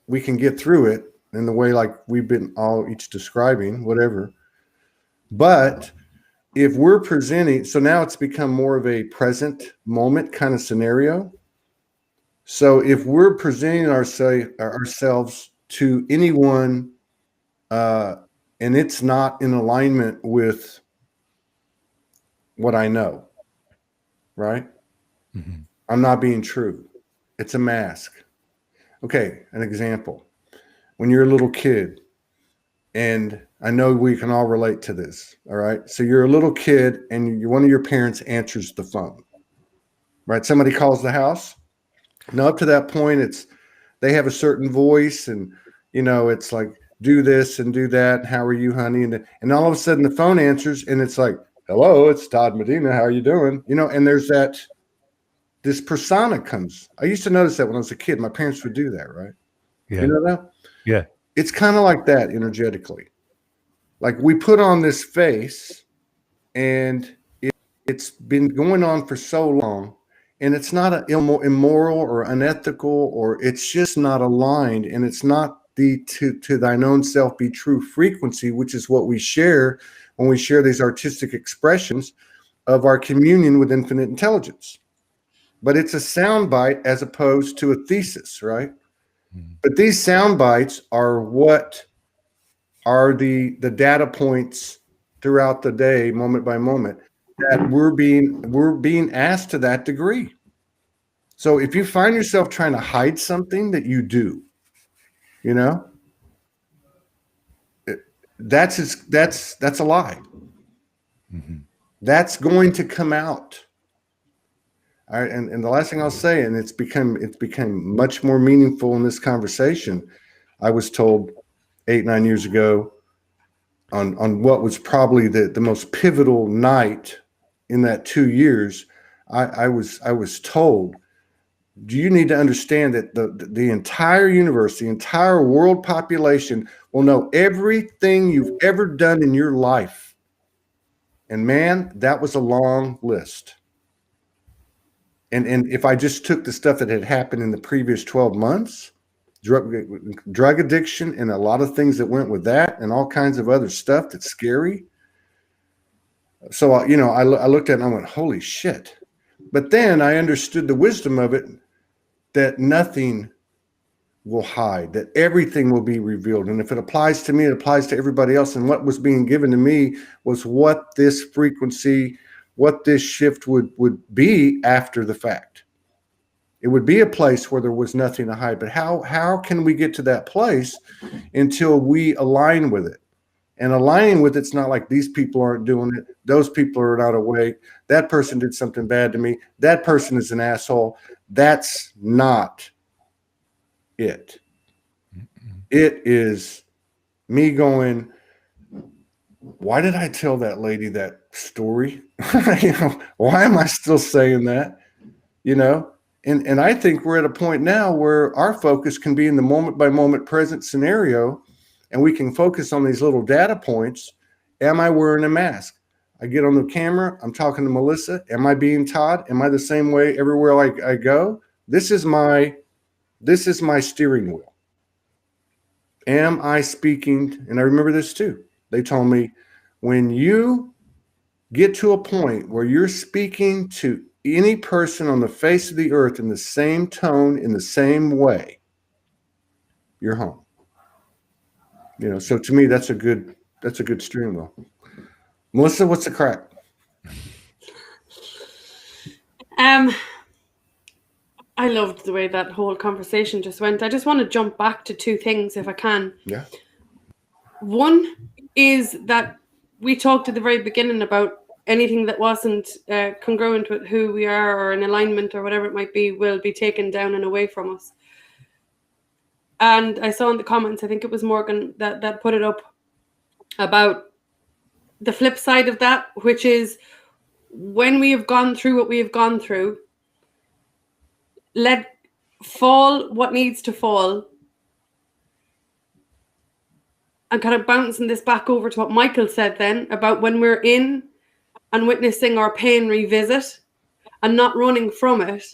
S1: we can get through it in the way like we've been all each describing, whatever. But if we're presenting, so now it's become more of a present moment kind of scenario. So if we're presenting ourselves to anyone, and it's not in alignment with what I know, right? Mm-hmm. I'm not being true. It's a mask. Okay, an example. When you're a little kid, and I know we can all relate to this, all right? So you're a little kid, and one of your parents answers the phone, right? Somebody calls the house. Now, up to that point, they have a certain voice, and it's like, do this and do that. How are you, honey? And all of a sudden, the phone answers, and it's like, hello, it's Todd Medina. How are you doing? And there's this persona comes. I used to notice that when I was a kid. My parents would do that, right?
S2: Yeah.
S1: You know that?
S2: Yeah.
S1: It's kind of like that energetically. Like we put on this face, and it's been going on for so long, and it's not immoral or unethical, or it's just not aligned, and it's not the to thine own self be true frequency, which is what we share when we share these artistic expressions of our communion with infinite intelligence. But it's a soundbite as opposed to a thesis, right? Mm-hmm. But these sound bites are what are the data points throughout the day, moment by moment, that we're being asked to that degree. So if you find yourself trying to hide something that you do, that's a lie. Mm-hmm. That's going to come out. All right, and the last thing I'll say, and it's become much more meaningful in this conversation. I was told 8-9 years ago on what was probably the most pivotal night in that 2 years. I was told, do you need to understand that the entire universe, the entire world population will know everything you've ever done in your life. And man, that was a long list. And if I just took the stuff that had happened in the previous 12 months, drug addiction and a lot of things that went with that and all kinds of other stuff that's scary. So, I looked at it and I went, holy shit. But then I understood the wisdom of it, that nothing will hide, that everything will be revealed. And if it applies to me, it applies to everybody else. And what was being given to me was what this frequency, what this shift would be after the fact. It would be a place where there was nothing to hide. But how can we get to that place until we align with it? And aligning with it's not like these people aren't doing it. Those people are not awake. That person did something bad to me. That person is an asshole. That's not it. It is me going, why did I tell that lady that story? Why am I still saying that? And I think we're at a point now where our focus can be in the moment by moment present scenario, and we can focus on these little data points. Am I wearing a mask? I get on the camera, I'm talking to Melissa. Am I being Todd? Am I the same way everywhere I go? This is my steering wheel. Am I speaking? And I remember this too. They told me, when you get to a point where you're speaking to any person on the face of the earth in the same tone, in the same way, you're home. You know, so to me, that's a good steering wheel. Melissa, what's the crack?
S3: I loved the way that whole conversation just went. I just want to jump back to two things if I can.
S1: Yeah.
S3: One is that we talked at the very beginning about anything that wasn't congruent with who we are or in alignment or whatever it might be will be taken down and away from us. And I saw in the comments, I think it was Morgan that put it up about the flip side of that, which is when we have gone through what we have gone through, let fall what needs to fall. And kind of bouncing this back over to what Michael said then about when we're in and witnessing our pain revisit and not running from it,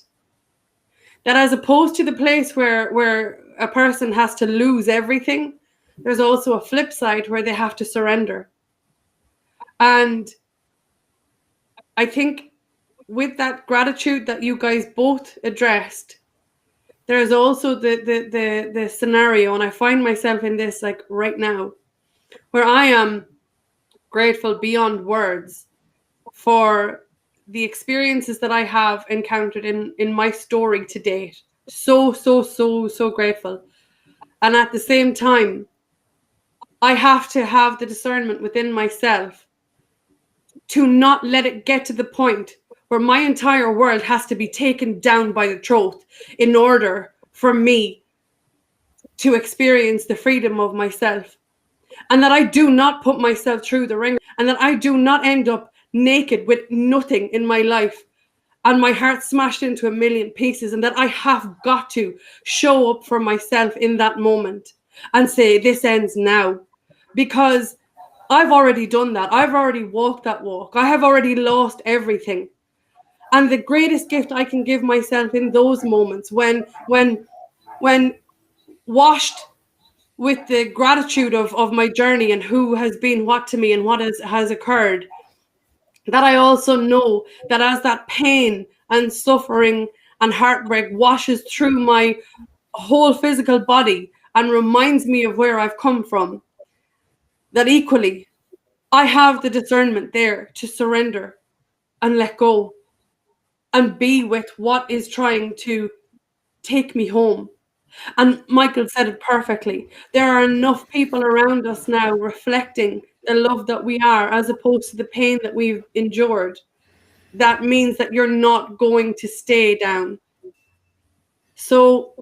S3: that as opposed to the place where a person has to lose everything, there's also a flip side where they have to surrender. And I think with that gratitude that you guys both addressed, there's also the scenario, and I find myself in this like right now, where I am grateful beyond words for the experiences that I have encountered in my story to date. So grateful. And at the same time, I have to have the discernment within myself to not let it get to the point where my entire world has to be taken down by the throat in order for me to experience the freedom of myself. And that I do not put myself through the ringer, and that I do not end up naked with nothing in my life and my heart smashed into a million pieces, and that I have got to show up for myself in that moment and say, this ends now. Because I've already done that. I've already walked that walk. I have already lost everything. And the greatest gift I can give myself in those moments when washed with the gratitude of my journey and who has been what to me and what has occurred, that I also know that as that pain and suffering and heartbreak washes through my whole physical body and reminds me of where I've come from, that equally I have the discernment there to surrender and let go and be with what is trying to take me home. And Michael said it perfectly. There are enough people around us now reflecting the love that we are, as opposed to the pain that we've endured. That means that you're not going to stay down. So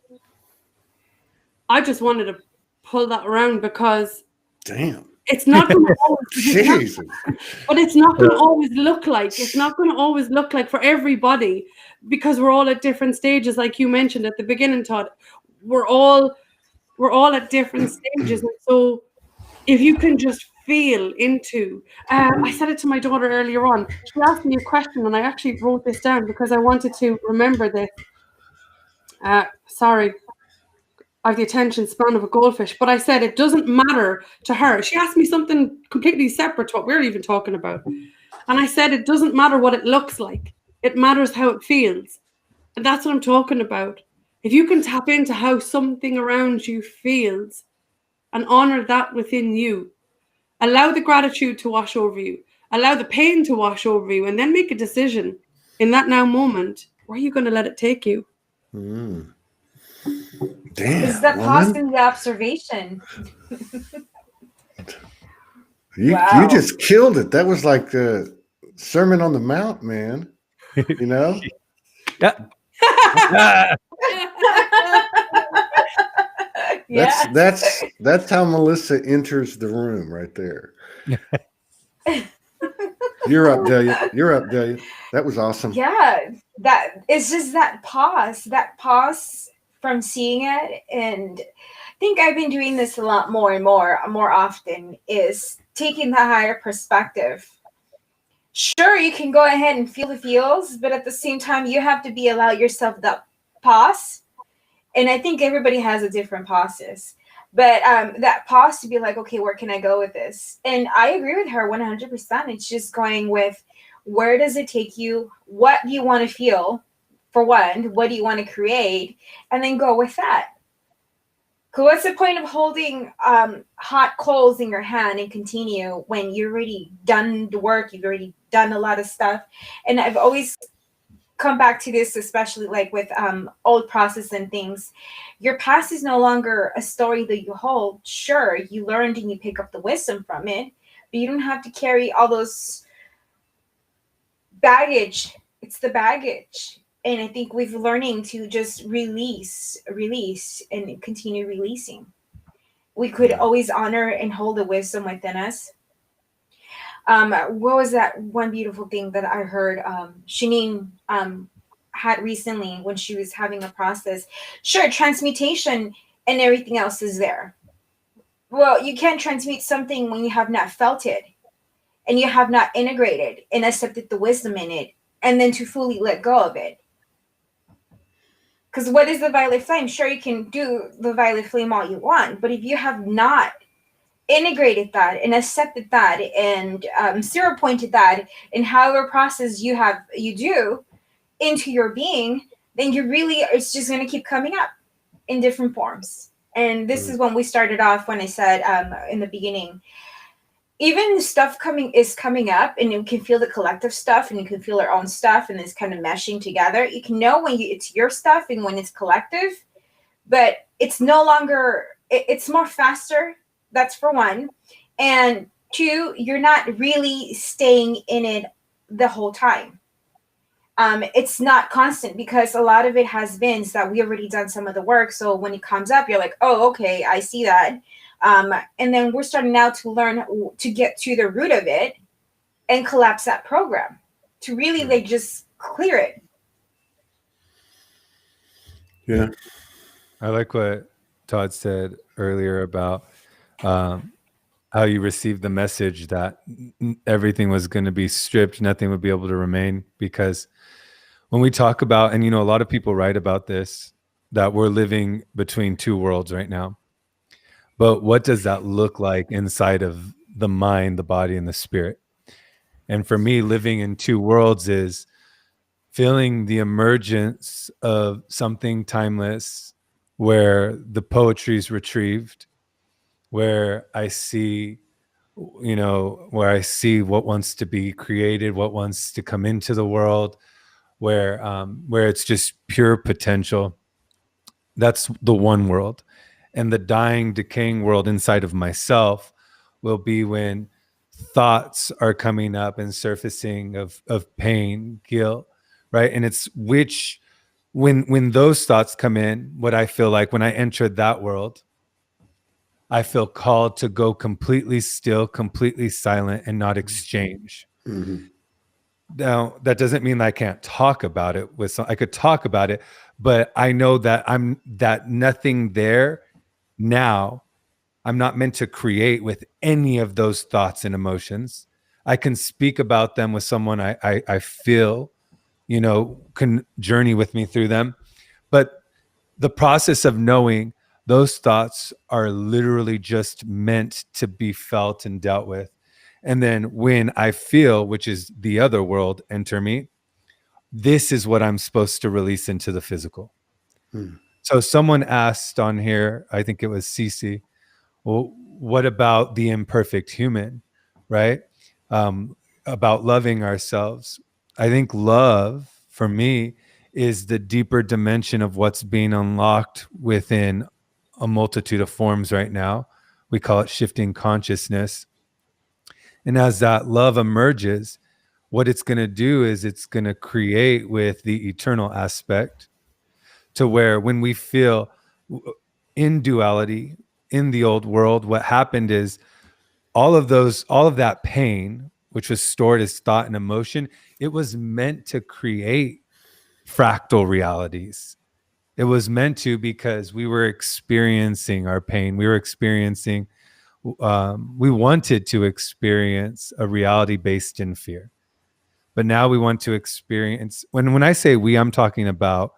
S3: I just wanted to pull that around because it's not going to always, but it's not going to always look like. It's not going to always look like for everybody, because we're all at different stages, like you mentioned at the beginning, Todd. We're all at different stages, and so if you can just feel into, I said it to my daughter earlier on. She asked me a question, and I actually wrote this down because I wanted to remember this. Sorry, I have the attention span of a goldfish, but I said it doesn't matter to her. She asked me something completely separate to what we're even talking about, and I said it doesn't matter what it looks like. It matters how it feels, and that's what I'm talking about. If you can tap into how something around you feels and honor that within you, allow the gratitude to wash over you, allow the pain to wash over you, and then make a decision in that now moment. Where are you going to let it take you?
S1: Damn.
S4: It's the pause and the observation.
S1: You just killed it. That was like the Sermon on the Mount, man. You know?
S2: Yeah.
S1: That's how Melissa enters the room right there. You're up, Delia. That was awesome.
S4: Yeah, that it's just that pause from seeing it. And I think I've been doing this a lot more and more often, is taking the higher perspective. Sure, you can go ahead and feel the feels, but at the same time, you have to allow yourself that pause. And I think everybody has a different pauses, but that pause to be like, okay, where can I go with this? And I agree with her 100%. It's just going with, where does it take you? What do you want to feel? For one, what do you want to create? And then go with that. What's the point of holding hot coals in your hand and continue when you're already done the work, you've already done a lot of stuff? And I've always come back to this, especially like with old process and things. Your past is no longer a story that you hold. Sure, you learned and you pick up the wisdom from it, but you don't have to carry all those baggage. It's the baggage. And I think we're learning to just release and continue releasing. We could always honor and hold the wisdom within us. What was that one beautiful thing that I heard Shanine had recently when she was having a process? Sure, transmutation and everything else is there. Well, you can't transmute something when you have not felt it and you have not integrated and accepted the wisdom in it, and then to fully let go of it. Because what is the violet flame? Sure, you can do the violet flame all you want, but if you have not integrated that and accepted that and zero pointed that in however process you do into your being, then it's just going to keep coming up in different forms. And this is when we started off, when I said in the beginning, even stuff is coming up and you can feel the collective stuff and you can feel our own stuff and it's kind of meshing together. You can know when it's your stuff and when it's collective, but it's no longer, it's more faster. That's for one. And two, you're not really staying in it the whole time. It's not constant because a lot of it has been that we already done some of the work. So when it comes up, you're like, oh, okay, I see that. And then we're starting now to learn to get to the root of it and collapse that program to really like just clear it.
S1: Yeah.
S2: I like what Todd said earlier about how you received the message that everything was going to be stripped, nothing would be able to remain. Because when we talk about, and a lot of people write about this, that we're living between two worlds right now. But what does that look like inside of the mind, the body, and the spirit? And for me, living in two worlds is feeling the emergence of something timeless, where the poetry is retrieved, where I see, where I see what wants to be created, what wants to come into the world, where it's just pure potential. That's the one world. And the dying, decaying world inside of myself will be when thoughts are coming up and surfacing of pain, guilt, right? And it's when those thoughts come in, what I feel like when I enter that world, I feel called to go completely still, completely silent, and not exchange. Mm-hmm. Now, that doesn't mean I can't talk about it I could talk about it, but I know that that nothing there now. I'm not meant to create with any of those thoughts and emotions. I can speak about them with someone I feel, can journey with me through them. But the process of knowing those thoughts are literally just meant to be felt and dealt with. And then when I feel, which is the other world, enter me, this is what I'm supposed to release into the physical. So someone asked on here, I think it was Cece, well, what about the imperfect human, right? About loving ourselves. I think love, for me, is the deeper dimension of what's being unlocked within a multitude of forms right now. We call it shifting consciousness. And as that love emerges, what it's going to do is it's going to create with the eternal aspect, to where when we feel in duality, in the old world, what happened is all of that pain, which was stored as thought and emotion, it was meant to create fractal realities. It was meant to, because we were experiencing our pain. We wanted to experience a reality based in fear. But now we want to experience, when I say we, I'm talking about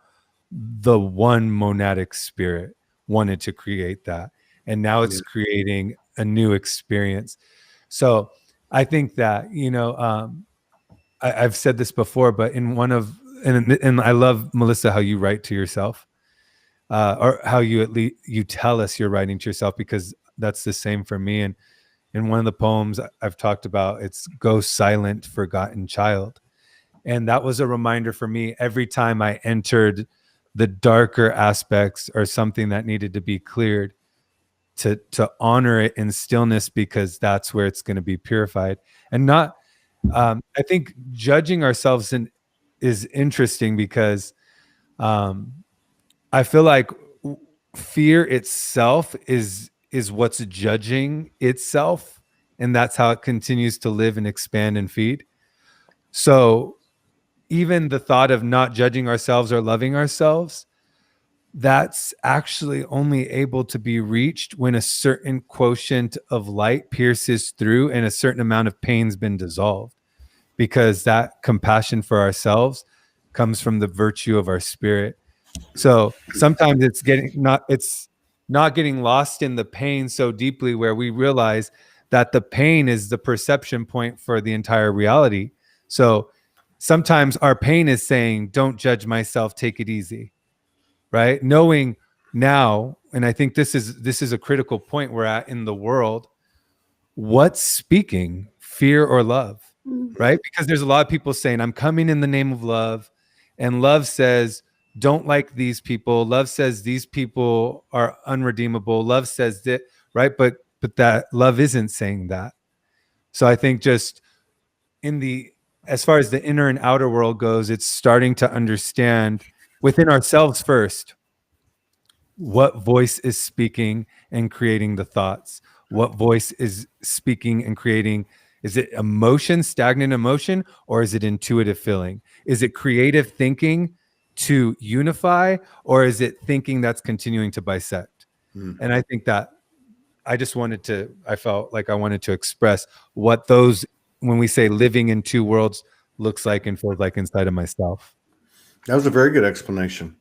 S2: the one monadic spirit wanted to create that. And now it's creating a new experience. So I think that, I've said this before, but and I love, Melissa, how you write to yourself. or how you at least you tell us you're writing to yourself, because that's the same for me. And in one of the poems I've talked about, it's "Go Silent, Forgotten Child." And that was a reminder for me every time I entered the darker aspects or something that needed to be cleared, to honor it in stillness, because that's where it's going to be purified. And not, I think judging ourselves is interesting, because I feel like fear itself is what's judging itself, and that's how it continues to live and expand and feed. So even the thought of not judging ourselves or loving ourselves, that's actually only able to be reached when a certain quotient of light pierces through and a certain amount of pain's been dissolved, because that compassion for ourselves comes from the virtue of our spirit. So sometimes it's not getting lost in the pain so deeply, where we realize that the pain is the perception point for the entire reality. So sometimes our pain is saying, don't judge myself, take it easy, right? Knowing now, and I think this is a critical point we're at in the world, what's speaking, fear or love, right? Because there's a lot of people saying, I'm coming in the name of love, and love says, don't like these people. Love says these people are unredeemable. Love says that, right? But that love isn't saying that. So I think just as far as the inner and outer world goes, it's starting to understand within ourselves first, what voice is speaking and creating the thoughts. What voice is speaking and creating? Is it emotion, stagnant emotion, or is it intuitive feeling? Is it creative thinking to unify, or is it thinking that's continuing to bisect? And I think that I felt like I wanted to express what those, when we say living in two worlds, looks like and feels like inside of myself.
S1: That was a very good explanation.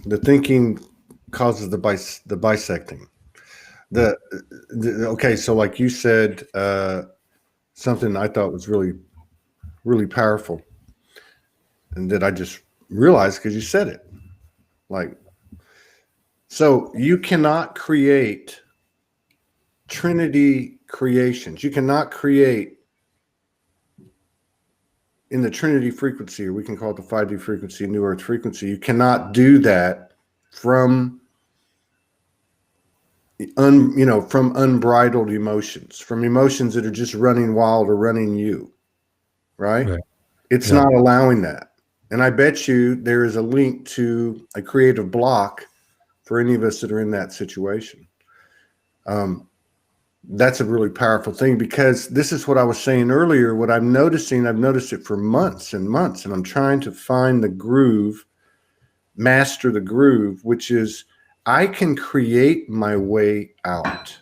S1: The thinking causes the bisecting. Okay, so like you said, something I thought was really, really powerful, and that I just realized because you said it. Like, so you cannot create Trinity creations. You cannot create in the Trinity frequency, or we can call it the 5D frequency, New Earth frequency. You cannot do that from from unbridled emotions, from emotions that are just running wild or running you, right? It's not allowing that. And I bet you there is a link to a creative block for any of us that are in that situation. That's a really powerful thing, because this is what I was saying earlier. What I'm noticing, I've noticed it for months and months, and I'm trying to find the groove, master the groove, which is I can create my way out.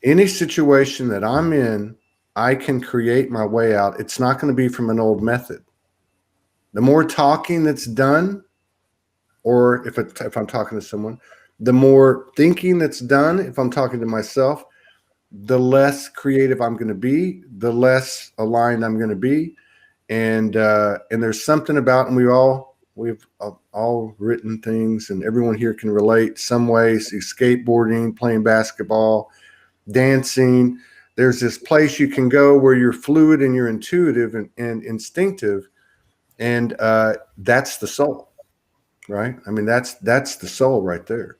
S1: Any situation that I'm in, I can create my way out. It's not going to be from an old method. The more talking that's done, or if I'm talking to someone, the more thinking that's done, if I'm talking to myself, the less creative I'm going to be, the less aligned I'm going to be. And there's something about, and we've all written things, and everyone here can relate some ways, skateboarding, playing basketball, dancing. There's this place you can go where you're fluid and you're intuitive and instinctive. And that's the soul, right? I mean, that's the soul right there.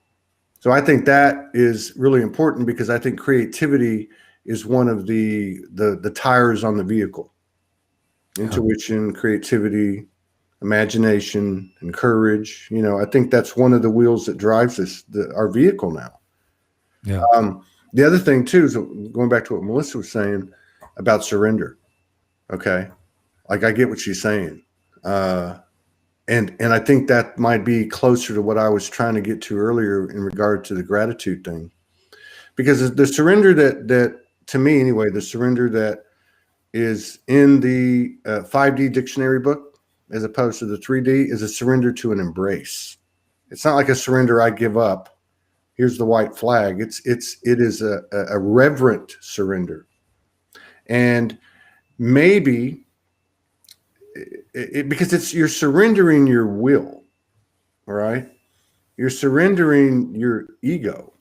S1: So I think that is really important, because I think creativity is one of the tires on the vehicle. Intuition, creativity, imagination, and courage. I think that's one of the wheels that drives our vehicle now.
S2: Yeah.
S1: The other thing too is going back to what Melissa was saying about surrender. Okay, like I get what she's saying, and I think that might be closer to what I was trying to get to earlier in regard to the gratitude thing, because the surrender that to me anyway, the surrender that is in the 5D dictionary book, as opposed to the 3D, is a surrender to an embrace. It's not like a surrender, I give up, here's the white flag. It is a reverent surrender. And maybe because you're surrendering your will, all right? You're surrendering your ego,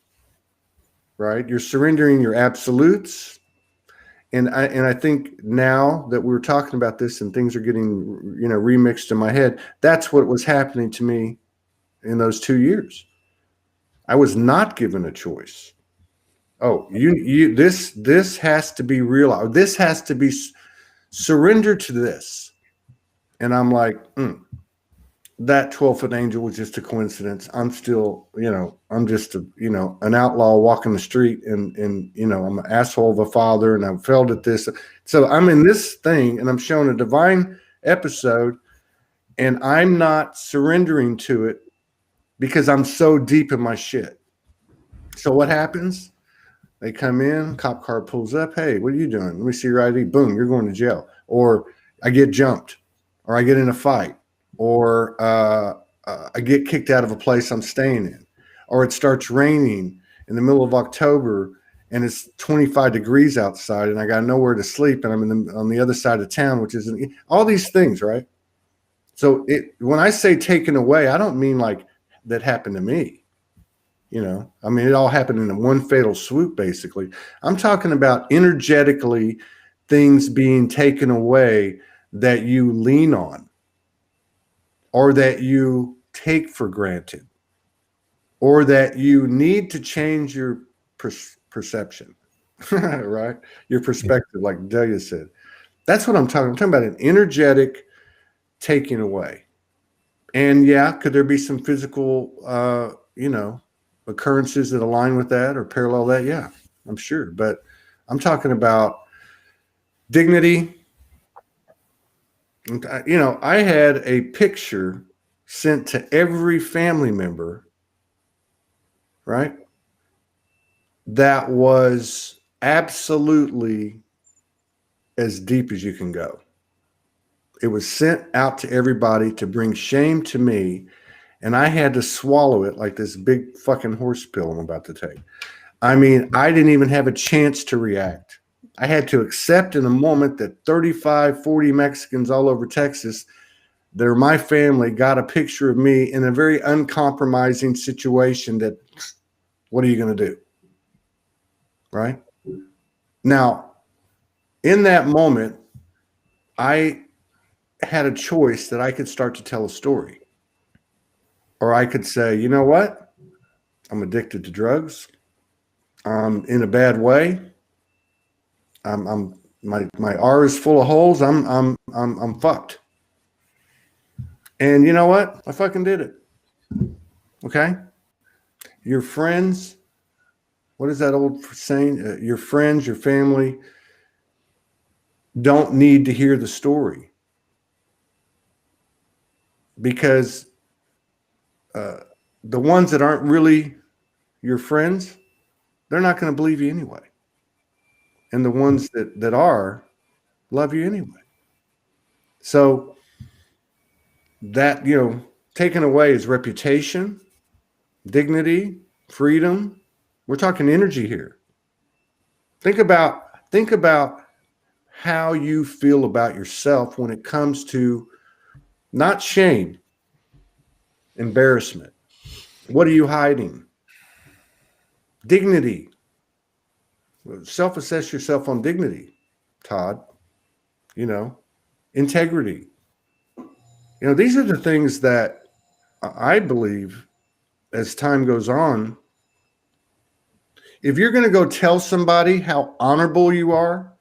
S1: right? You're surrendering your absolutes. And I think now that we're talking about this and things are getting, remixed in my head, that's what was happening to me in those 2 years. I was not given a choice. Oh, this has to be real. This has to be surrender to this. And I'm like, that 12-foot angel was just a coincidence. I'm still, I'm just an outlaw walking the street, and I'm an asshole of a father, and I've failed at this. So I'm in this thing, and I'm showing a divine episode, and I'm not surrendering to it because I'm so deep in my shit. So what happens? They come in, cop car pulls up. Hey, what are you doing? Let me see your ID. Boom, you're going to jail. Or I get jumped, or I get in a fight, or I get kicked out of a place I'm staying in, or it starts raining in the middle of October and it's 25 degrees outside and I got nowhere to sleep and I'm on the other side of town, which is all these things, right? So when I say taken away, I don't mean like that happened to me. It all happened in one fatal swoop, basically. I'm talking about energetically things being taken away that you lean on, or that you take for granted, or that you need to change your perception, right? Your perspective, like Delia said. That's what I'm talking. I'm talking about an energetic taking away. And yeah, could there be some physical, occurrences that align with that or parallel that? Yeah, I'm sure. But I'm talking about dignity. I had a picture sent to every family member, right? That was absolutely as deep as you can go. It was sent out to everybody to bring shame to me. And I had to swallow it like this big fucking horse pill I'm about to take. I didn't even have a chance to react. I had to accept in a moment that 35, 40 Mexicans all over Texas, they're my family, got a picture of me in a very uncompromising situation that, what are you going to do? Right? Now, in that moment, I had a choice that I could start to tell a story. Or I could say, you know what? I'm addicted to drugs. I'm in a bad way. My R is full of holes. I'm fucked. And you know what? I fucking did it. Okay? Your friends, what is that old saying? Your friends, your family don't need to hear the story. Because the ones that aren't really your friends, they're not going to believe you anyway. And the ones that are love you anyway. So that, taken away is reputation, dignity, freedom. We're talking energy here. Think about how you feel about yourself when it comes to not shame, embarrassment. What are you hiding? Dignity. Self-assess yourself on dignity, Todd. Integrity. These are the things that I believe as time goes on, if you're going to go tell somebody how honorable you are,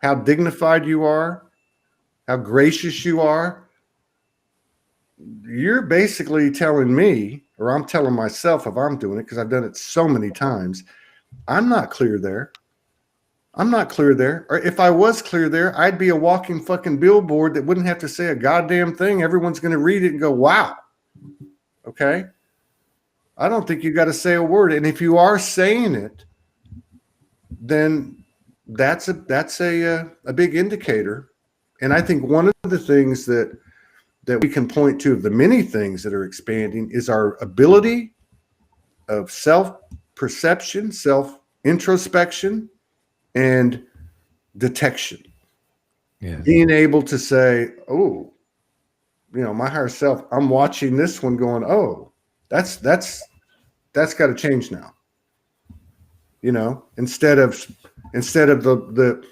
S1: how dignified you are, how gracious you are, you're basically telling me, or I'm telling myself if I'm doing it, because I've done it so many times, I'm not clear there. I'm not clear there. Or if I was clear there, I'd be a walking fucking billboard that wouldn't have to say a goddamn thing. Everyone's going to read it and go, wow. Okay? I don't think you got to say a word. And if you are saying it, then that's a big indicator. And I think one of the things that we can point to, of the many things that are expanding, is our ability of self-perception, self-introspection, and detection.
S2: Yeah.
S1: Being able to say, oh, my higher self, I'm watching this one going, oh, That's got to change now. You know, instead of the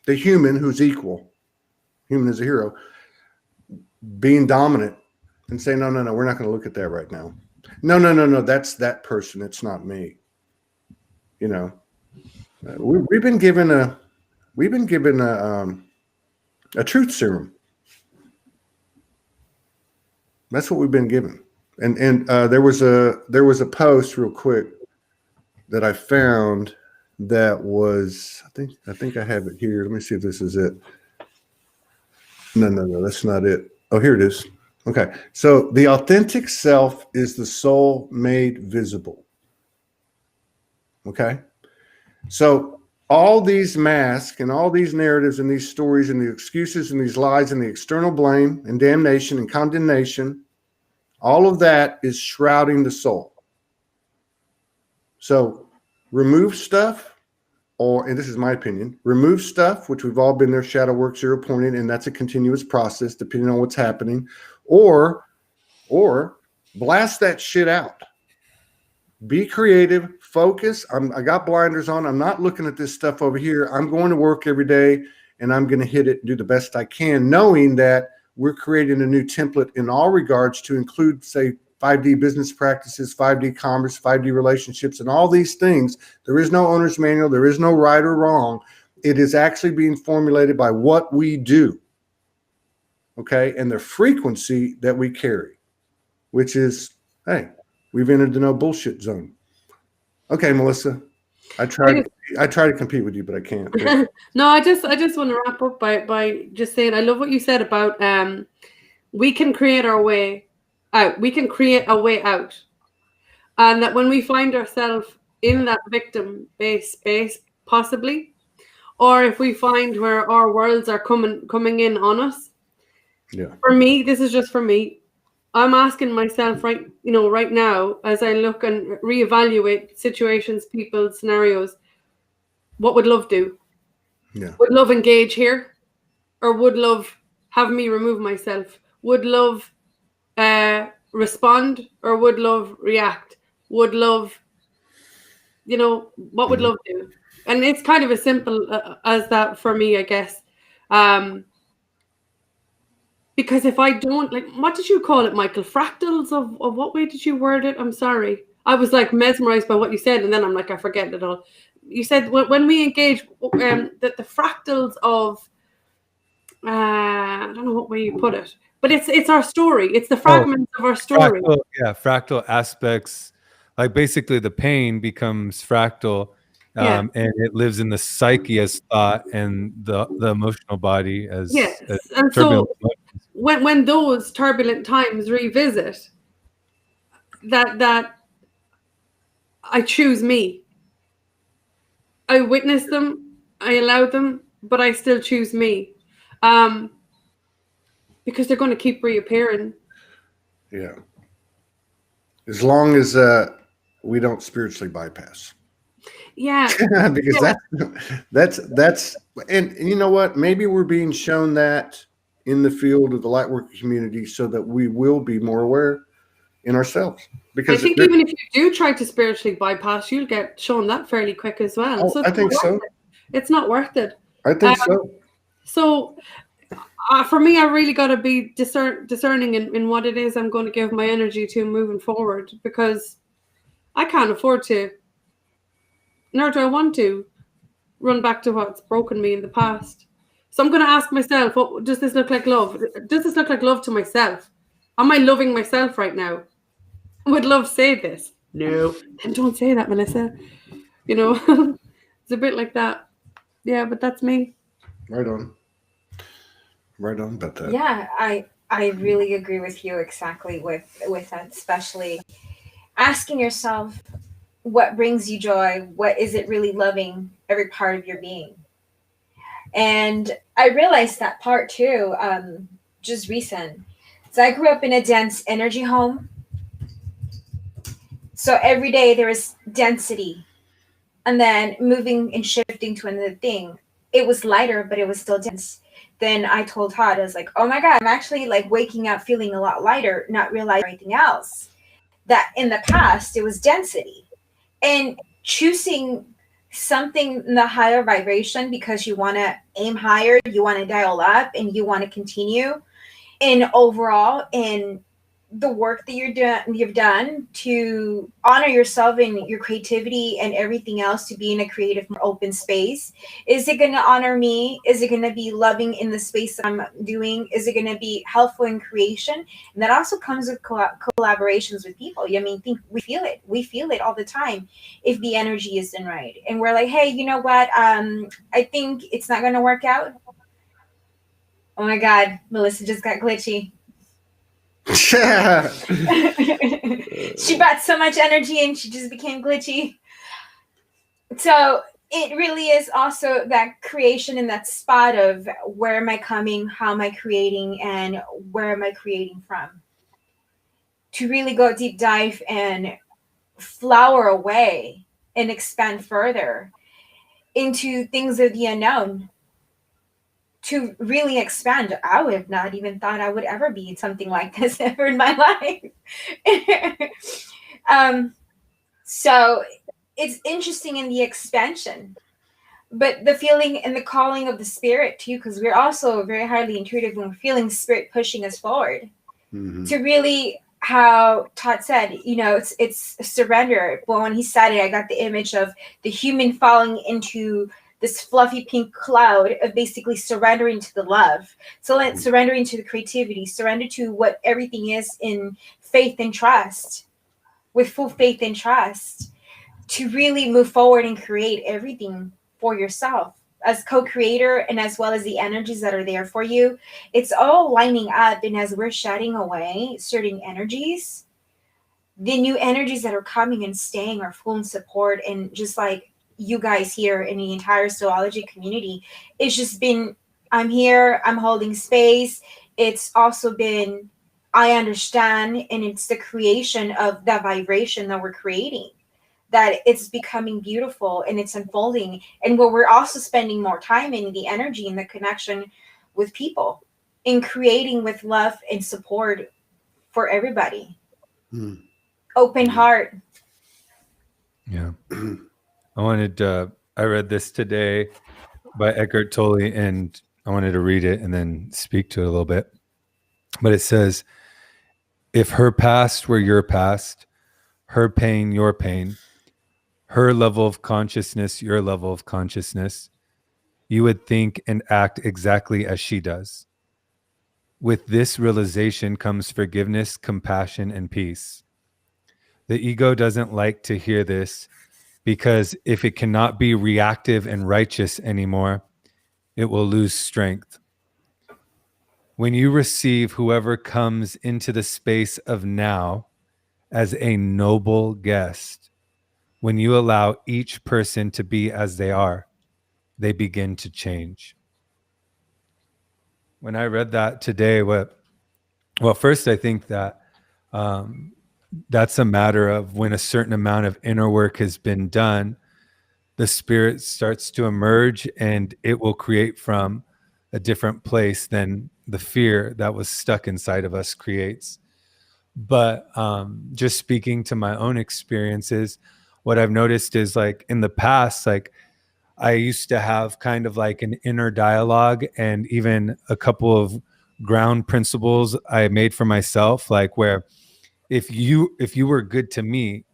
S1: human who's equal, human is a hero, being dominant and saying, no, we're not going to look at that right now. No, that's that person. It's not me. You know, we've been given a truth serum. That's what we've been given. And there was a post real quick that I found that was, I think I have it here. Let me see if this is it. No, that's not it. Oh, here it is. Okay. So the authentic self is the soul made visible. Okay. So all these masks and all these narratives and these stories and the excuses and these lies and the external blame and damnation and condemnation, all of that is shrouding the soul. So remove stuff, and this is my opinion, remove stuff, which we've all been there, shadow work, zero pointing, and that's a continuous process depending on what's happening, or blast that shit out. Be creative, focus. I got blinders on. I'm not looking at this stuff over here. I'm going to work every day and I'm going to hit it and do the best I can, knowing that we're creating a new template in all regards to include, say, 5D business practices, 5D commerce, 5D relationships, and all these things. There is no owner's manual. There is no right or wrong. It is actually being formulated by what we do, okay, and the frequency that we carry, which is, hey, we've entered the no bullshit zone. Okay, Melissa, I try to compete with you, but I can't.
S3: No, I just want to wrap up by just saying I love what you said about we can create our way out. We can create a way out. And that when we find ourselves in that victim-based space, possibly, or if we find where our worlds are coming in on us.
S1: Yeah.
S3: For me, this is just for me. I'm asking myself right now, as I look and reevaluate situations, people, scenarios, what would love do?
S1: Yeah.
S3: Would love engage here? Or would love have me remove myself? Would love respond, or would love react? Would love, what would love do? And it's kind of as simple as that for me, I guess. Because if I don't, what did you call it, Michael? Fractals of what way did you word it? I'm sorry. I was mesmerized by what you said, and then I'm I forget it all. You said when we engage, that the fractals of, I don't know what way you put it, but it's our story. It's the fragments of our story.
S2: Fractal aspects. Like basically the pain becomes fractal, and it lives in the psyche as thought and the emotional body as, as
S3: and so when those turbulent times revisit, that I choose me. I witness them, I allow them, but I still choose me. Because they're going to keep reappearing.
S1: Yeah. As long as we don't spiritually bypass.
S3: Yeah.
S1: Because that's and you know what? Maybe we're being shown that in the field of the lightworker community so that we will be more aware in ourselves. Because
S3: I think even if you do try to spiritually bypass, you'll get shown that fairly quick as well.
S1: So I think so.
S3: It's not worth it.
S1: I think so.
S3: So for me, I really got to be discerning in what it is I'm going to give my energy to moving forward, because I can't afford to, nor do I want to, run back to what's broken me in the past. So I'm going to ask myself, does this look like love? Does this look like love to myself? Am I loving myself right now? Would love say this? No. Then don't say that, Melissa. It's a bit like that. Yeah, but that's me.
S1: Right on about that.
S4: Yeah, I really agree with you exactly with that, especially asking yourself what brings you joy, what is it really loving every part of your being. And I realized that part too, just recent. So I grew up in a dense energy home. So every day there was density, and then moving and shifting to another thing. It was lighter, but it was still dense. Then I told Todd, I was like, oh my God, I'm actually waking up feeling a lot lighter, not realizing anything else. that in the past it was density, and choosing something in the higher vibration because you want to aim higher, you want to dial up, and you want to continue in overall in the work that you've done to honor yourself and your creativity and everything else, to be in a creative open space. Is it going to honor me? Is it going to be loving in the space that I'm doing? Is it going to be helpful in creation? And that also comes with collaborations with people. I mean, we feel it all the time if the energy isn't right, and we're like, hey, you know what, I think it's not going to work out. Oh my God, Melissa just got glitchy. She brought so much energy and she just became glitchy. So it really is also that creation in that spot of where am I coming, how am I creating, and where am I creating from? To really go deep dive and flower away and expand further into things of the unknown. To really expand. I would have not even thought I would ever be something like this ever in my life. So it's interesting in the expansion, but the feeling and the calling of the spirit too, because we're also very highly intuitive when we're feeling spirit pushing us forward. Mm-hmm. To really, how Todd said, you know, it's surrender. But when he said it, I got the image of the human falling into this fluffy pink cloud of basically surrendering to the love. So surrendering to the creativity, surrender to what everything is in faith and trust, with full faith and trust, to really move forward and create everything for yourself as co-creator, and as well as the energies that are there for you. It's all lining up. And as we're shedding away certain energies, the new energies that are coming and staying are full in support. And just like you guys here in the entire SOULOGY community, it's just been, I'm here, I'm holding space. It's also been, I understand, and it's the creation of that vibration that we're creating, that it's becoming beautiful and it's unfolding. And where we're also spending more time in the energy and the connection with people, in creating with love and support for everybody. Open heart.
S2: Yeah. I read this today by Eckhart Tolle, and I wanted to read it and then speak to it a little bit. But it says, if her past were your past, her pain, your pain, her level of consciousness, your level of consciousness, you would think and act exactly as she does. With this realization comes forgiveness, compassion, and peace. The ego doesn't like to hear this, because if it cannot be reactive and righteous anymore, it will lose strength. When you receive whoever comes into the space of now as a noble guest, when you allow each person to be as they are, they begin to change. When I read that today, first I think that that's a matter of when a certain amount of inner work has been done, the spirit starts to emerge, and it will create from a different place than the fear that was stuck inside of us creates. But just speaking to my own experiences, what I've noticed is, like, in the past, like, I used to have kind of like an inner dialogue, and even a couple of ground principles I made for myself, like, where if you were good to me,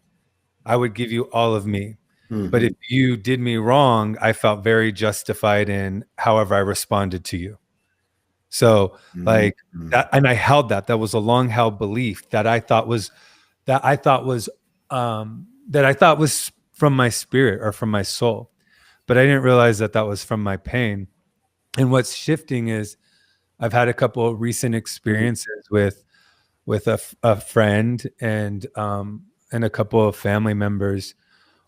S2: I would give you all of me. Mm-hmm. But if you did me wrong, I felt very justified in however I responded to you. So like that, and I held that was a long held belief that I thought was from my spirit or from my soul, but I didn't realize that was from my pain. And what's shifting is I've had a couple of recent experiences with a friend and a couple of family members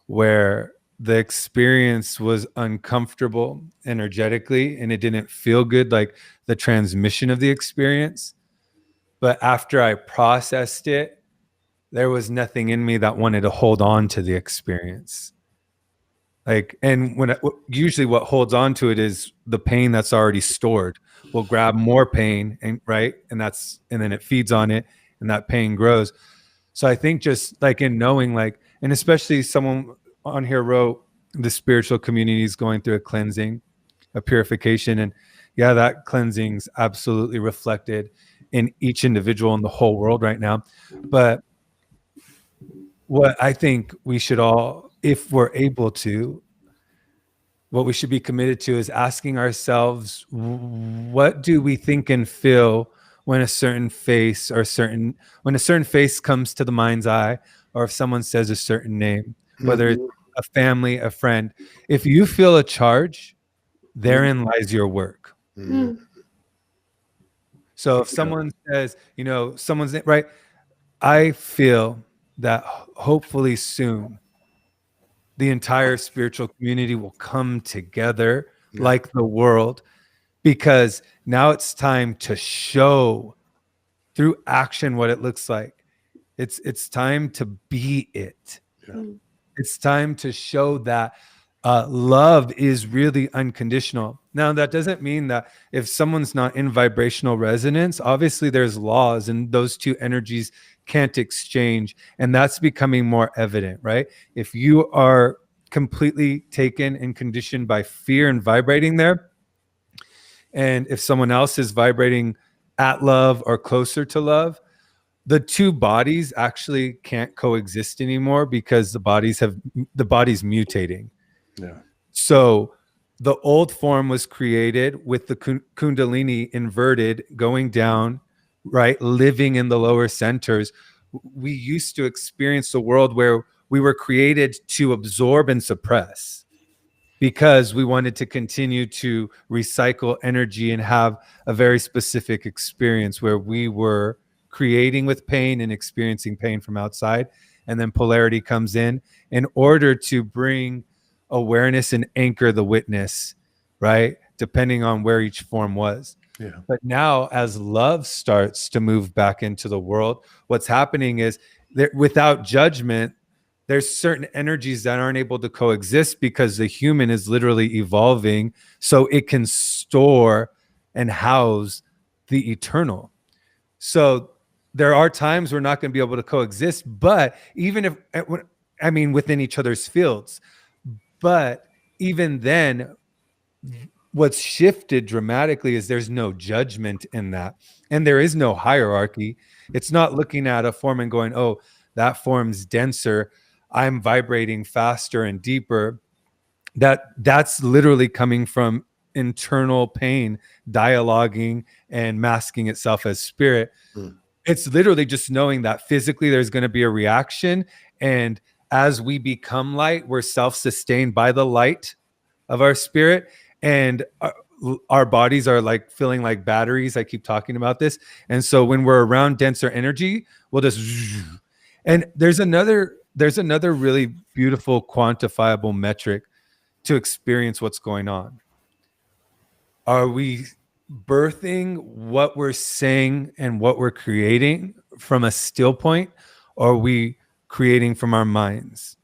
S2: where the experience was uncomfortable energetically, and it didn't feel good, like the transmission of the experience. But after I processed it, there was nothing in me that wanted to hold on to the experience. Like, and usually what holds on to it is the pain that's already stored. We'll grab more pain, and then it feeds on it, and that pain grows. So I think just like in knowing, like, and especially someone on here wrote the spiritual community is going through a cleansing, a purification. And yeah, that cleansing's absolutely reflected in each individual in the whole world right now. But what I think we should all, if we're able to, what we should be committed to is asking ourselves, what do we think and feel when a certain face comes to the mind's eye, or if someone says a certain name, whether it's a family, a friend. If you feel a charge, therein lies your work. So if someone says, someone's right, I feel that hopefully soon the entire spiritual community will come together like the world, because now it's time to show through action what it looks like. It's time to be it. Yeah. It's time to show that love is really unconditional. Now, that doesn't mean that if someone's not in vibrational resonance, obviously there's laws and those two energies can't exchange. And that's becoming more evident, right? If you are completely taken and conditioned by fear and vibrating there, and if someone else is vibrating at love or closer to love, the two bodies actually can't coexist anymore, because the body's mutating. Yeah. So the old form was created with the Kundalini inverted, going down, right? Living in the lower centers. We used to experience a world where we were created to absorb and suppress, because we wanted to continue to recycle energy and have a very specific experience where we were creating with pain and experiencing pain from outside. And then polarity comes in order to bring awareness and anchor the witness, right? Depending on where each form was. Yeah. But now as love starts to move back into the world, what's happening is that without judgment, there's certain energies that aren't able to coexist, because the human is literally evolving so it can store and house the eternal. So there are times we're not going to be able to coexist, but even if, within each other's fields, but even then, what's shifted dramatically is there's no judgment in that. And there is no hierarchy. It's not looking at a form and going, oh, that form's denser, I'm vibrating faster and deeper. That's literally coming from internal pain, dialoguing and masking itself as spirit. It's literally just knowing that physically there's going to be a reaction. And as we become light, we're self-sustained by the light of our spirit. And our bodies are like feeling like batteries. I keep talking about this. And so when we're around denser energy, we'll just, and there's another really beautiful quantifiable metric to experience what's going on. Are we birthing what we're saying and what we're creating from a still point, or are we creating from our minds?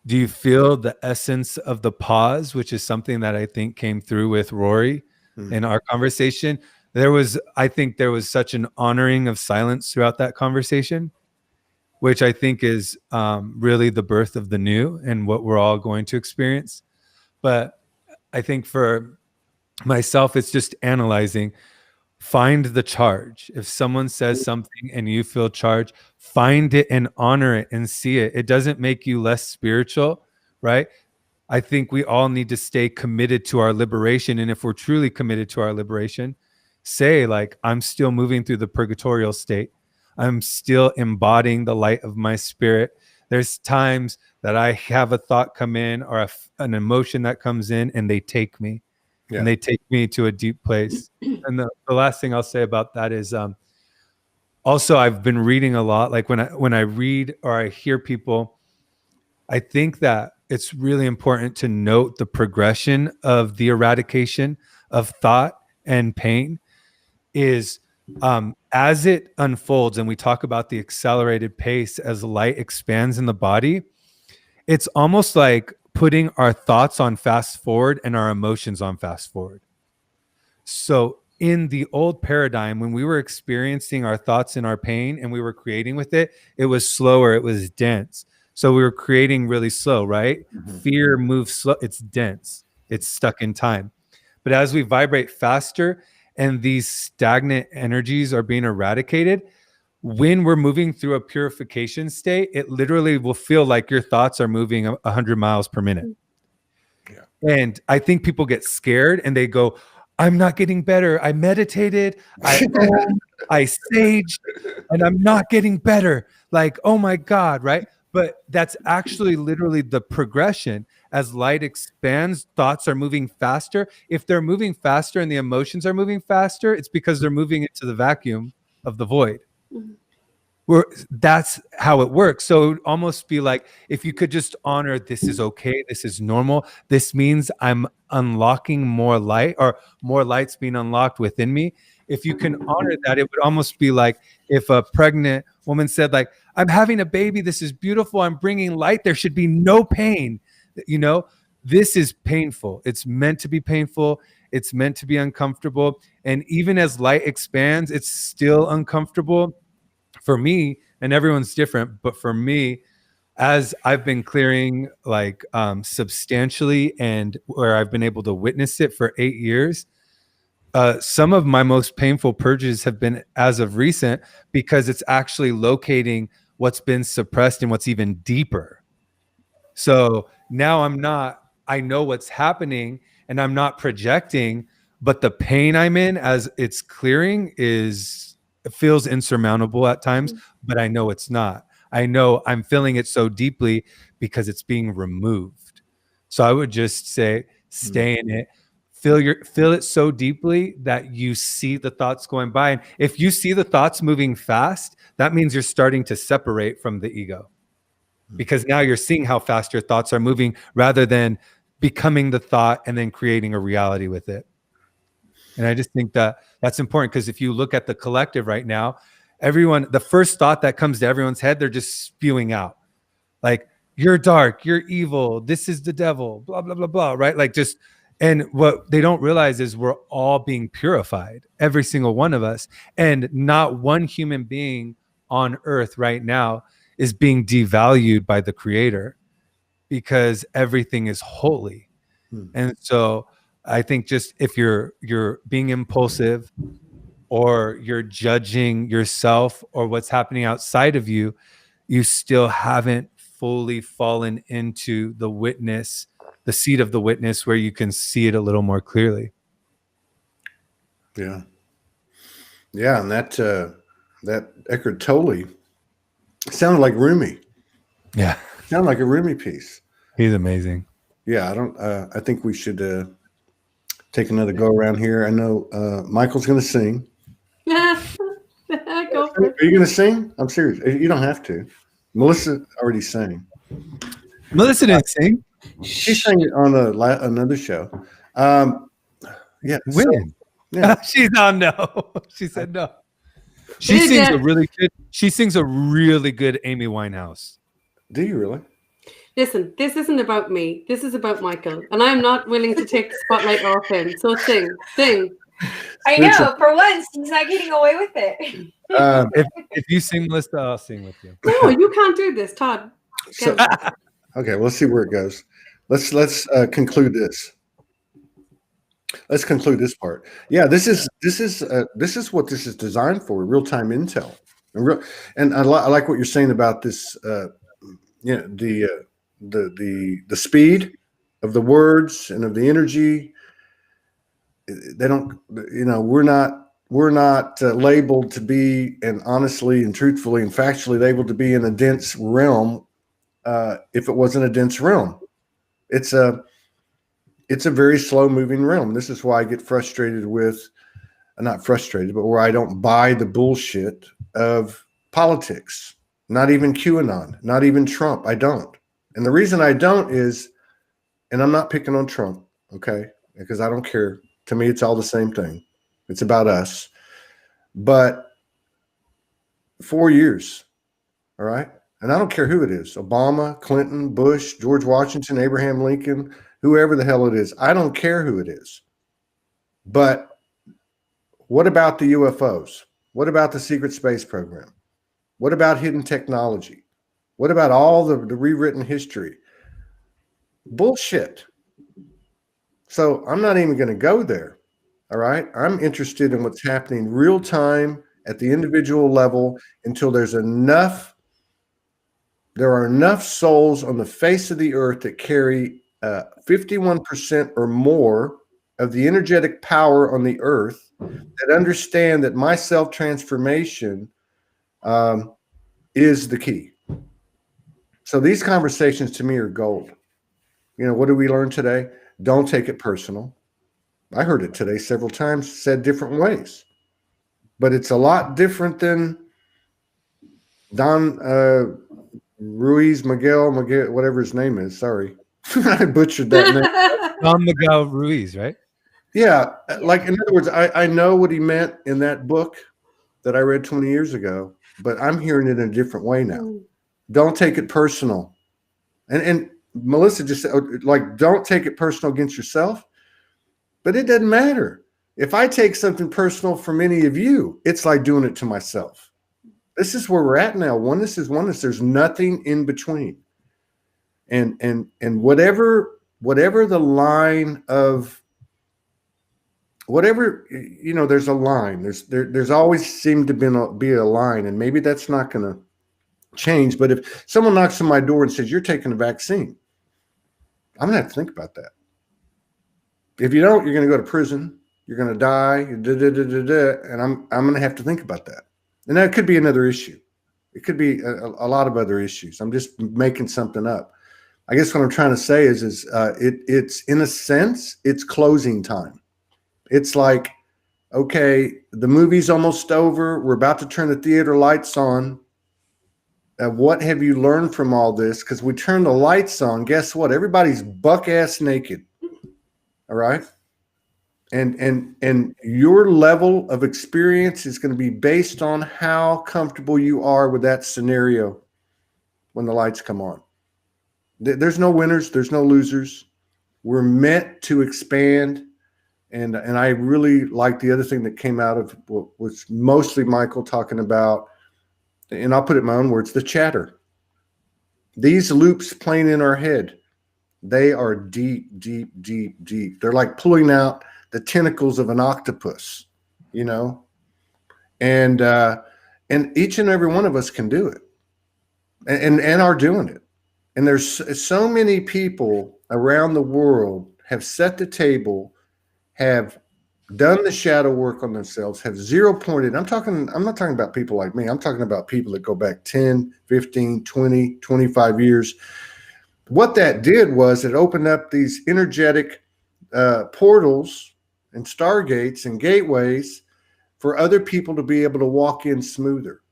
S2: Do you feel the essence of the pause, which is something that I think came through with Rory in our conversation? I think there was such an honoring of silence throughout that conversation, which I think is really the birth of the new and what we're all going to experience. But I think for myself, it's just analyzing. Find the charge. If someone says something and you feel charged, find it and honor it and see it. It doesn't make you less spiritual, right? I think we all need to stay committed to our liberation. And if we're truly committed to our liberation, say like, I'm still moving through the purgatorial state. I'm still embodying the light of my spirit. There's times that I have a thought come in or an emotion that comes in and they take me. Yeah. And they take me to a deep place. And the last thing I'll say about that is also I've been reading a lot. Like when I read or I hear people, I think that it's really important to note the progression of the eradication of thought and pain is as it unfolds, and we talk about the accelerated pace as light expands in the body, it's almost like putting our thoughts on fast forward and our emotions on fast forward. So in the old paradigm, when we were experiencing our thoughts and our pain and we were creating with it, it was slower, it was dense. So we were creating really slow, right? Fear moves slow, it's dense, it's stuck in time. But as we vibrate faster and these stagnant energies are being eradicated, when we're moving through a purification state, it literally will feel like your thoughts are moving 100 miles per minute. Yeah. And I think people get scared and they go, I'm not getting better. I meditated, I saged, and I'm not getting better. Like, oh my God, right? But that's actually literally the progression. As light expands, thoughts are moving faster. If they're moving faster and the emotions are moving faster, it's because they're moving into the vacuum of the void. That's how it works. So it would almost be like, if you could just honor, this is okay, this is normal, this means I'm unlocking more light, or more light's being unlocked within me. If you can honor that, it would almost be like if a pregnant woman said, like, I'm having a baby, this is beautiful, I'm bringing light, there should be no pain. You know, this is painful, it's meant to be painful, it's meant to be uncomfortable. And even as light expands, it's still uncomfortable. For me, and everyone's different, but for me, as I've been clearing like substantially, and where I've been able to witness it for 8 years, some of my most painful purges have been as of recent, because it's actually locating what's been suppressed and what's even deeper. So now I know what's happening and I'm not projecting, but the pain I'm in as it's clearing it feels insurmountable at times, but I know it's not. I know I'm feeling it so deeply because it's being removed. So I would just say, stay in it. Feel it so deeply that you see the thoughts going by. And if you see the thoughts moving fast, that means you're starting to separate from the ego, because now you're seeing how fast your thoughts are moving rather than becoming the thought and then creating a reality with it. And I just think that that's important, because if you look at the collective right now, everyone, the first thought that comes to everyone's head, they're just spewing out like, you're dark, you're evil, this is the devil, blah, blah, blah, blah, right? Like just, and what they don't realize is we're all being purified, every single one of us. And not one human being on earth right now is being devalued by the creator, because everything is holy. And so I think just if you're being impulsive, or you're judging yourself or what's happening outside of you, you still haven't fully fallen into the witness, the seat of the witness, where you can see it a little more clearly.
S1: Yeah. Yeah. And that Eckhart Tolle sounded like Rumi.
S2: Yeah.
S1: Sounded like a Rumi piece.
S2: He's amazing.
S1: Yeah. I think we should take another go around here. I know Michael's going to sing.
S3: Go for it.
S1: Are you going to sing? I'm serious. You don't have to. Melissa already sang.
S2: Melissa didn't sing.
S1: She sang it on another show. Yeah.
S2: When?
S1: So, yeah.
S2: She's on no. She said no. She sings a really good Amy Winehouse.
S1: Do you really?
S3: Listen, this isn't about me. This is about Michael, and I'm not willing to take the spotlight off him. So sing.
S4: I know. For once, he's not getting away with it.
S2: If you sing, Melissa, I'll sing with you.
S3: No, you can't do this, Todd.
S1: So, okay, let's see where it goes. Let's conclude this. Let's conclude this part. Yeah, this is what this is designed for: real-time intel. And I like what you're saying about this. The speed of the words and of the energy. They don't. We're not labeled to be, and honestly and truthfully and factually labeled to be in a dense realm. If it wasn't a dense realm, it's a very slow moving realm. This is why I get frustrated with, not frustrated, but where I don't buy the bullshit of politics, not even QAnon, not even Trump. I don't. And the reason I don't is, and I'm not picking on Trump, okay, because I don't care. To me, it's all the same thing. It's about us. But 4 years, all right? And I don't care who it is, Obama, Clinton, Bush, George Washington, Abraham Lincoln, whoever the hell it is. I don't care who it is. But What about the UFOs? What about the secret space program? What about hidden technology? What about all the rewritten history? Bullshit. So I'm not even going to go there. All right. I'm interested in what's happening real time at the individual level until there are enough souls on the face of the earth that carry 51% or more of the energetic power on the earth that understand that my self-transformation is the key. So these conversations to me are gold. You know, what did we learn today? Don't take it personal. I heard it today several times, said different ways. But it's a lot different than Don Ruiz Miguel, whatever his name is. Sorry. I butchered that name.
S2: Don Miguel Ruiz, right?
S1: Yeah. Like, in other words, I know what he meant in that book that I read 20 years ago, but I'm hearing it in a different way now. Don't take it personal. And Melissa just said, like, don't take it personal against yourself. But it doesn't matter. If I take something personal from any of you, it's like doing it to myself. This is where we're at now. Oneness is oneness. There's nothing in between. And whatever the line of whatever, you know, there's a line. There's always seemed to be a line, and maybe that's not going to change. But if someone knocks on my door and says, you're taking a vaccine, I'm going to have to think about that. If you don't, you're going to go to prison. You're going to die. And I'm going to have to think about that. And that could be another issue. It could be a lot of other issues. I'm just making something up. I guess what I'm trying to say is it's in a sense, it's closing time. It's like, okay, the movie's almost over. We're about to turn the theater lights on. What have you learned from all this? Because we turn the lights on. Guess what? Everybody's buck ass naked. All right. And your level of experience is going to be based on how comfortable you are with that scenario when the lights come on. There's no winners. There's no losers. We're meant to expand. And I really like the other thing that came out of what was mostly Michael talking about, and I'll put it in my own words, the chatter. These loops playing in our head, they are deep, deep, deep, deep. They're like pulling out the tentacles of an octopus, you know, and each and every one of us can do it, and are doing it. And there's so many people around the world have set the table, have done the shadow work on themselves, have zero pointed. I'm not talking about people like me. I'm talking about people that go back 10, 15, 20, 25 years. What that did was it opened up these energetic portals and stargates and gateways for other people to be able to walk in smoother,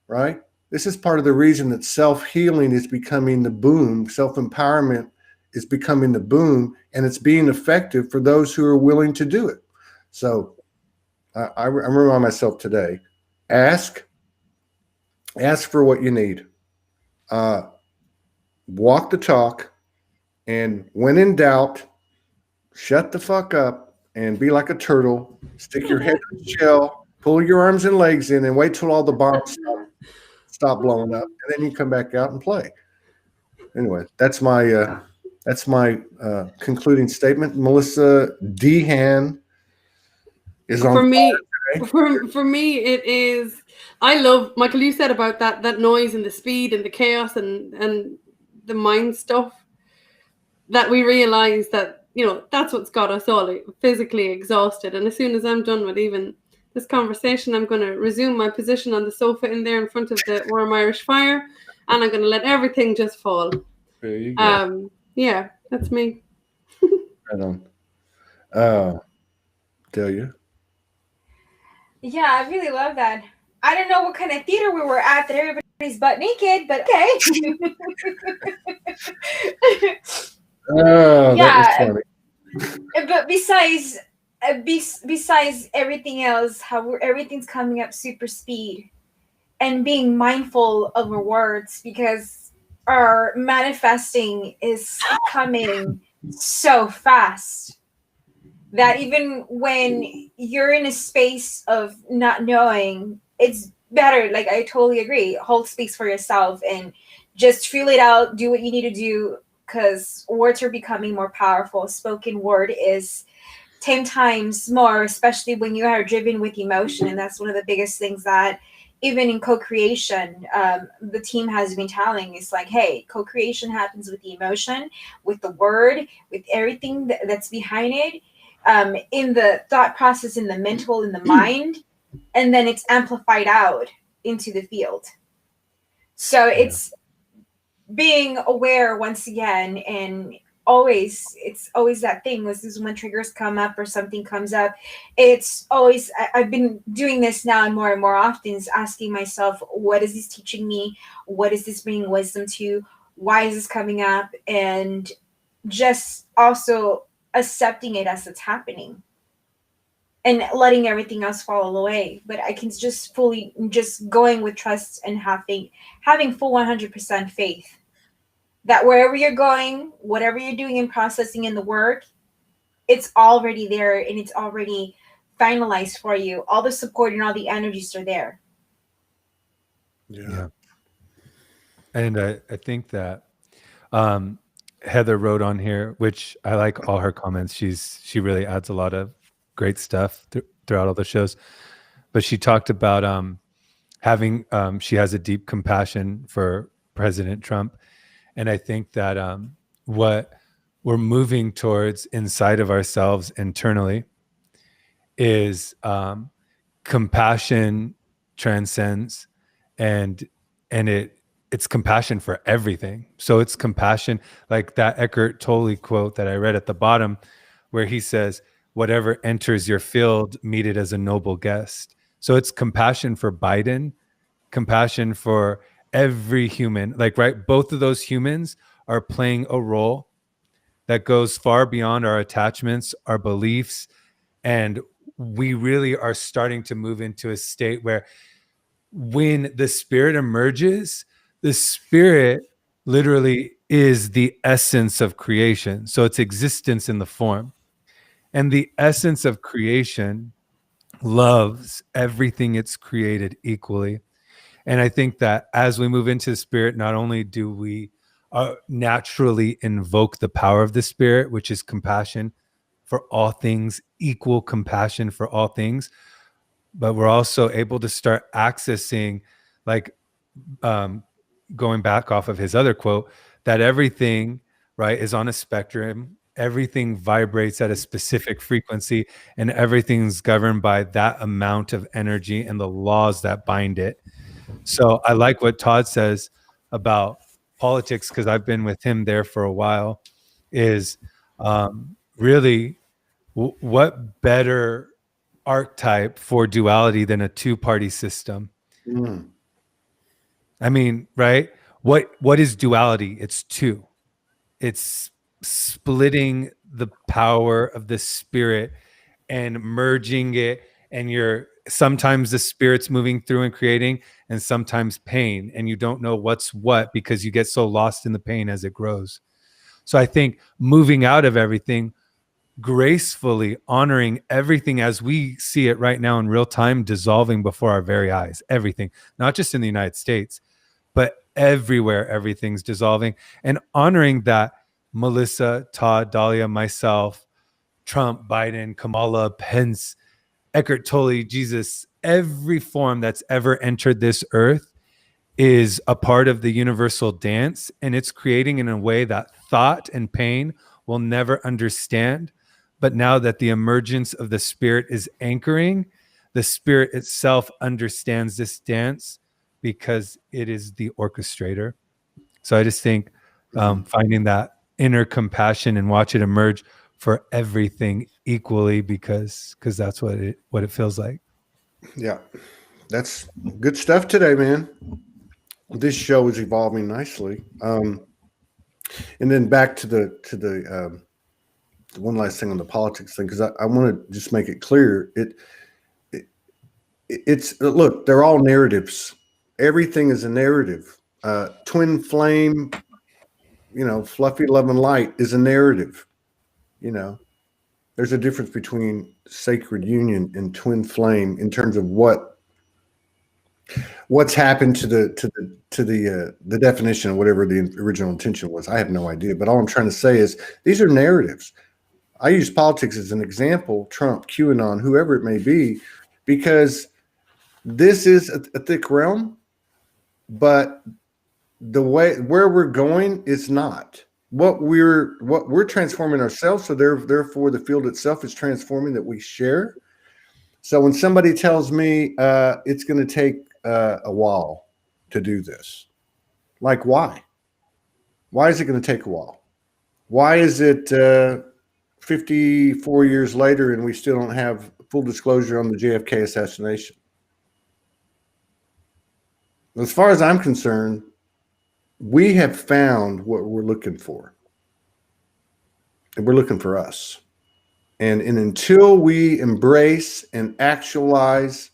S1: right? This is part of the reason that self-healing is becoming the boom. Self-empowerment is becoming the boom, and it's being effective for those who are willing to do it. So I remind myself today, ask for what you need. Walk the talk, and when in doubt, shut the fuck up and be like a turtle, stick your head in the shell, pull your arms and legs in, and wait till all the bombs stop blowing up, and then you come back out and play. Anyway, that's my concluding statement. Melissa Dehan is on.
S3: For me, it is. I love, Michael, you said about that noise and the speed and the chaos and the mind stuff, that we realize that, you know, that's what's got us all physically exhausted. And as soon as I'm done with even this conversation, I'm going to resume my position on the sofa in there in front of the warm Irish fire, and I'm going to let everything just fall.
S1: There you go.
S3: Yeah, that's me.
S1: Right on. Delia?
S4: Yeah, I really love that. I don't know what kind of theater we were at that everybody's butt naked, but okay.
S1: Oh, yeah, that was funny.
S4: But besides everything else, how everything's coming up super speed, and being mindful of our words, because our manifesting is coming so fast. that even when you're in a space of not knowing, it's better. Like, I totally agree. Hold space for yourself and just feel it out. Do what you need to do, because words are becoming more powerful. Spoken word is 10 times more, especially when you are driven with emotion. And that's one of the biggest things that even in co-creation, the team has been telling. It's like, hey, co-creation happens with the emotion, with the word, with everything that's behind it, in the thought process, in the mental, in the mind, and then it's amplified out into the field. So it's being aware once again, and it's always that thing. This is when triggers come up or something comes up. It's always, I've been doing this now and more often, is asking myself, what is this teaching me? What is this bringing wisdom to? Why is this coming up? And just also accepting it as it's happening and letting everything else fall away. But I can just fully just going with trust and having full 100% faith that wherever you're going, whatever you're doing and processing in the work, it's already there and it's already finalized for you. All the support and all the energies are there.
S2: Yeah. And I think that Heather wrote on here, which I like all her comments. She really adds a lot of great stuff throughout all the shows. But she talked about having she has a deep compassion for President Trump. And I think that what we're moving towards inside of ourselves internally is compassion transcends, and it's compassion for everything. So it's compassion, like that Eckhart Tolle quote that I read at the bottom, where he says, whatever enters your field, meet it as a noble guest. So it's compassion for Biden, compassion for every human, like, right? Both of those humans are playing a role that goes far beyond our attachments, our beliefs. And we really are starting to move into a state where when the spirit emerges, the spirit literally is the essence of creation. So it's existence in the form. And the essence of creation loves everything it's created equally. And I think that as we move into the spirit, not only do we naturally invoke the power of the spirit, which is compassion for all things, equal compassion for all things, but we're also able to start accessing, like going back off of his other quote, that everything, right, is on a spectrum. Everything vibrates at a specific frequency, and everything's governed by that amount of energy and the laws that bind it. So I like what Todd says about politics, because I've been with him there for a while, is really what better archetype for duality than a two-party system? I mean, right? What is duality? It's two. It's splitting the power of the spirit and merging it, and you're sometimes the spirit's moving through and creating, and sometimes pain, and you don't know what's what because you get so lost in the pain as it grows. So I think moving out of everything, gracefully honoring everything as we see it right now in real time, dissolving before our very eyes, everything, not just in the United States, but everywhere, everything's dissolving, and honoring that Melissa, Todd, Dahlia, myself, Trump, Biden, Kamala, Pence, Eckhart Tolle, Jesus, every form that's ever entered this earth is a part of the universal dance, and it's creating in a way that thought and pain will never understand. But now that the emergence of the spirit is anchoring, the spirit itself understands this dance because it is the orchestrator. So I just think finding that inner compassion and watch it emerge for everything equally, because that's what it feels like.
S1: Yeah, that's good stuff today, man. This show is evolving nicely. And then back to the one last thing on the politics thing, because I want to just make it clear. It's look, they're all narratives. Everything is a narrative. Twin flame, fluffy love and light is a narrative. There's a difference between sacred union and twin flame in terms of what's happened to the definition of whatever the original intention was. I have no idea, but all I'm trying to say is these are narratives. I use politics as an example, Trump, QAnon, whoever it may be, because this is a thick realm, but the way where we're going is not. What we're transforming ourselves, so therefore the field itself is transforming that we share. So when somebody tells me it's going to take a while to do this, like why? Why is it going to take a while? Why is it 54 years later and we still don't have full disclosure on the JFK assassination? As far as I'm concerned, we have found what we're looking for. And we're looking for us. And until we embrace and actualize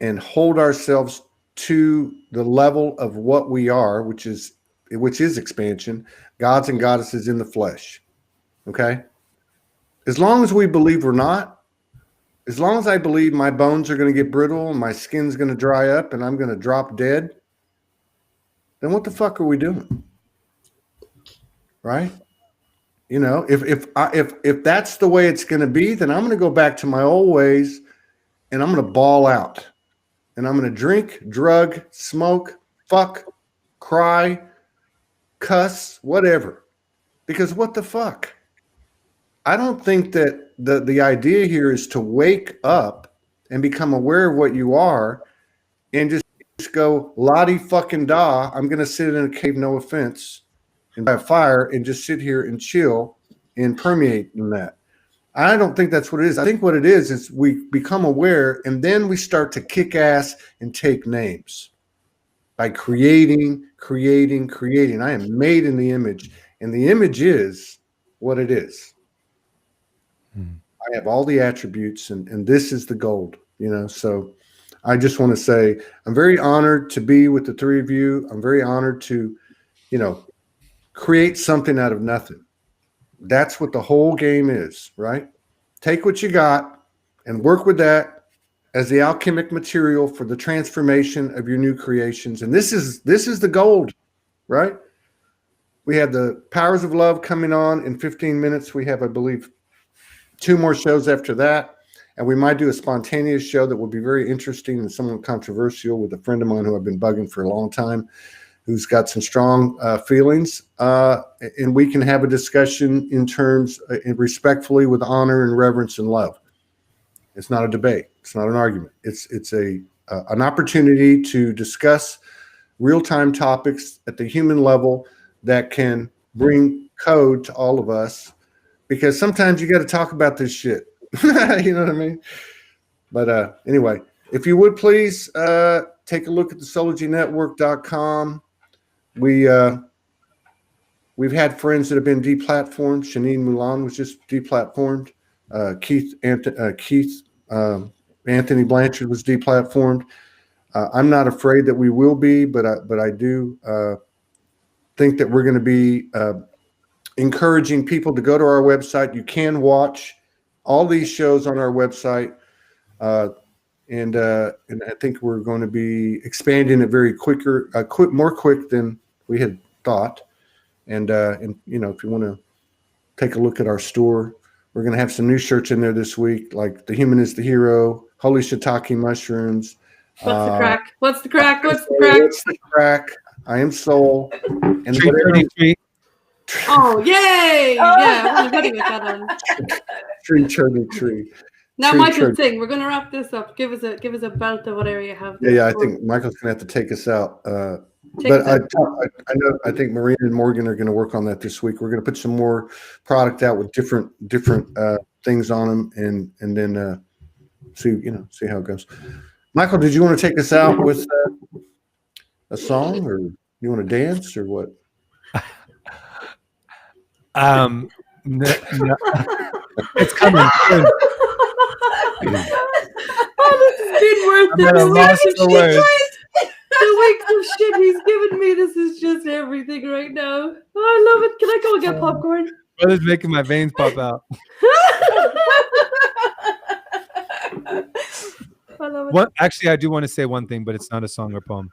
S1: and hold ourselves to the level of what we are, which is expansion, gods and goddesses in the flesh. Okay? As long as we believe we're not, as long as I believe my bones are going to get brittle and my skin's going to dry up and I'm going to drop dead, then what the fuck are we doing? Right? You know, if that's the way it's going to be, then I'm going to go back to my old ways and I'm going to ball out and I'm going to drink, drug, smoke, fuck, cry, cuss, whatever. Because what the fuck? I don't think that the idea here is to wake up and become aware of what you are and just go la-di fucking da. I'm going to sit in a cave, no offense, and by a fire and just sit here and chill and permeate in that. I don't think that's what it is. I think what it is we become aware and then we start to kick ass and take names by creating. I am made in the image, and the image is what it is. I have all the attributes, and this is the gold, you know. So I just want to say I'm very honored to be with the three of you. I'm very honored to, you know, create something out of nothing. That's what the whole game is, right? Take what you got and work with that as the alchemic material for the transformation of your new creations. And this is the gold, right? We have the Powers of Love coming on in 15 minutes. We have, I believe, 2 more shows after that. And we might do a spontaneous show that will be very interesting and somewhat controversial with a friend of mine who I've been bugging for a long time, who's got some strong feelings. And we can have a discussion in terms respectfully with honor and reverence and love. It's not a debate. It's not an argument. It's an opportunity to discuss real-time topics at the human level that can bring code to all of us. Because sometimes you got to talk about this shit. You know what I mean? But anyway, if you would please take a look at the SOULOGYNetwork.com. We've had friends that have been deplatformed. Shanine Mulan was just deplatformed. Keith Anthony Blanchard was deplatformed. I'm not afraid that we will be, but I do think that we're going to be encouraging people to go to our website. You can watch all these shows on our website, and I think we're going to be expanding it very more quick than we had thought. And you know, if you want to take a look at our store, we're going to have some new shirts in there this week, like "The Human is the Hero," "Holy Shiitake Mushrooms."
S3: What's the crack? What's the crack?
S1: What's the crack? I am Soul. And
S2: Tree.
S3: Oh, yay! Yeah, we're going to get that on.
S1: Tree.
S3: Now, Michael, sing. We're going to wrap this up. Give us a belt of whatever you have.
S1: Yeah. I think Michael's going to have to take us out. But I think Marina and Morgan are going to work on that this week. We're going to put some more product out with different things on them, and then see how it goes. Michael, did you want to take us out with a song, or you want to dance, or what?
S2: No. It's coming soon.
S3: Oh, this has been worth it. The weeks of shit he's given me, this is just everything right now. Oh, I love it. Can I go and get popcorn?
S2: Brother's making my veins pop out.
S3: love it.
S2: What actually, I do want to say one thing, but it's not a song or poem.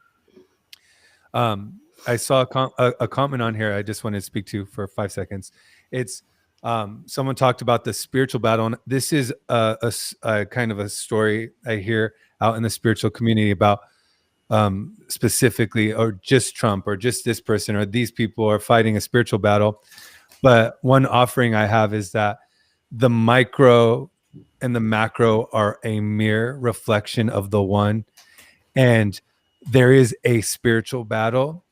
S2: I saw a comment on here. I just wanted to speak to for 5 seconds. It's someone talked about the spiritual battle, and this is a kind of a story I hear out in the spiritual community about specifically, or just Trump, or just this person, or these people are fighting a spiritual battle. But one offering I have is that the micro and the macro are a mere reflection of the one, and there is a spiritual battle.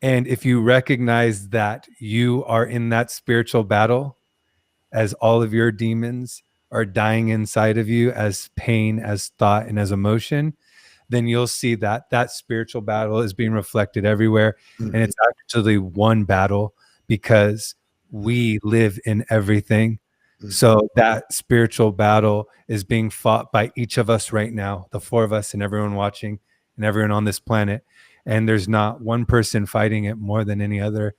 S2: And if you recognize that you are in that spiritual battle, as all of your demons are dying inside of you, as pain, as thought, and as emotion, then you'll see that that spiritual battle is being reflected everywhere. And it's actually one battle, because we live in everything. So that spiritual battle is being fought by each of us right now, the four of us and everyone watching and everyone on this planet. And there's not one person fighting it more than any other,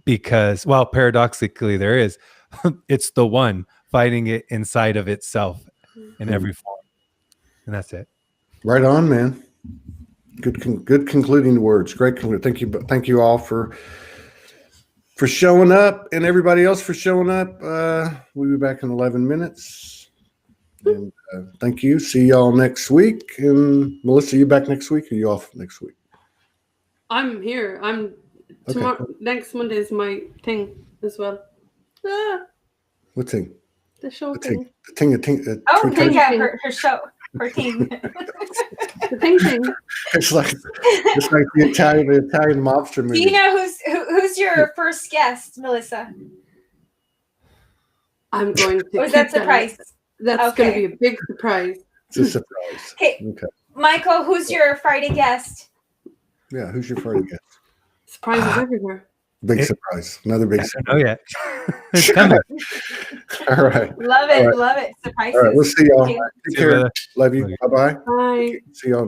S2: because, well, paradoxically there is. It's the one fighting it inside of itself in every form. And that's it.
S1: Right on, man. Good concluding words. Great. Thank you all for showing up, and everybody else for showing up. We'll be back in 11 minutes. And thank you. See y'all next week. And Melissa, you back next week, or you off next week?
S3: I'm here. I'm tomorrow.
S1: Okay.
S3: Next Monday is my thing as well.
S1: What thing?
S3: The show
S1: The
S3: thing.
S1: thing.
S4: Oh,
S3: Thing.
S4: yeah, her show, her team.
S3: The thing.
S1: It's like the Italian mobster movie.
S4: Do you know who's your first guest, Melissa?
S3: I'm going to.
S4: Or is that surprise?
S3: That's going to be a big surprise.
S1: It's a surprise.
S4: Okay.
S1: Okay.
S4: Michael, who's your Friday guest?
S1: Yeah, who's your Friday guest?
S3: Surprises everywhere.
S1: Big surprise. Another big surprise.
S2: Oh yeah. It's coming.
S1: All right.
S4: Love it,
S1: All right.
S4: love it. Surprises.
S1: All right. We'll see y'all.
S4: Thank you.
S1: Take care. Love you. Bye-bye.
S3: Bye.
S1: See y'all.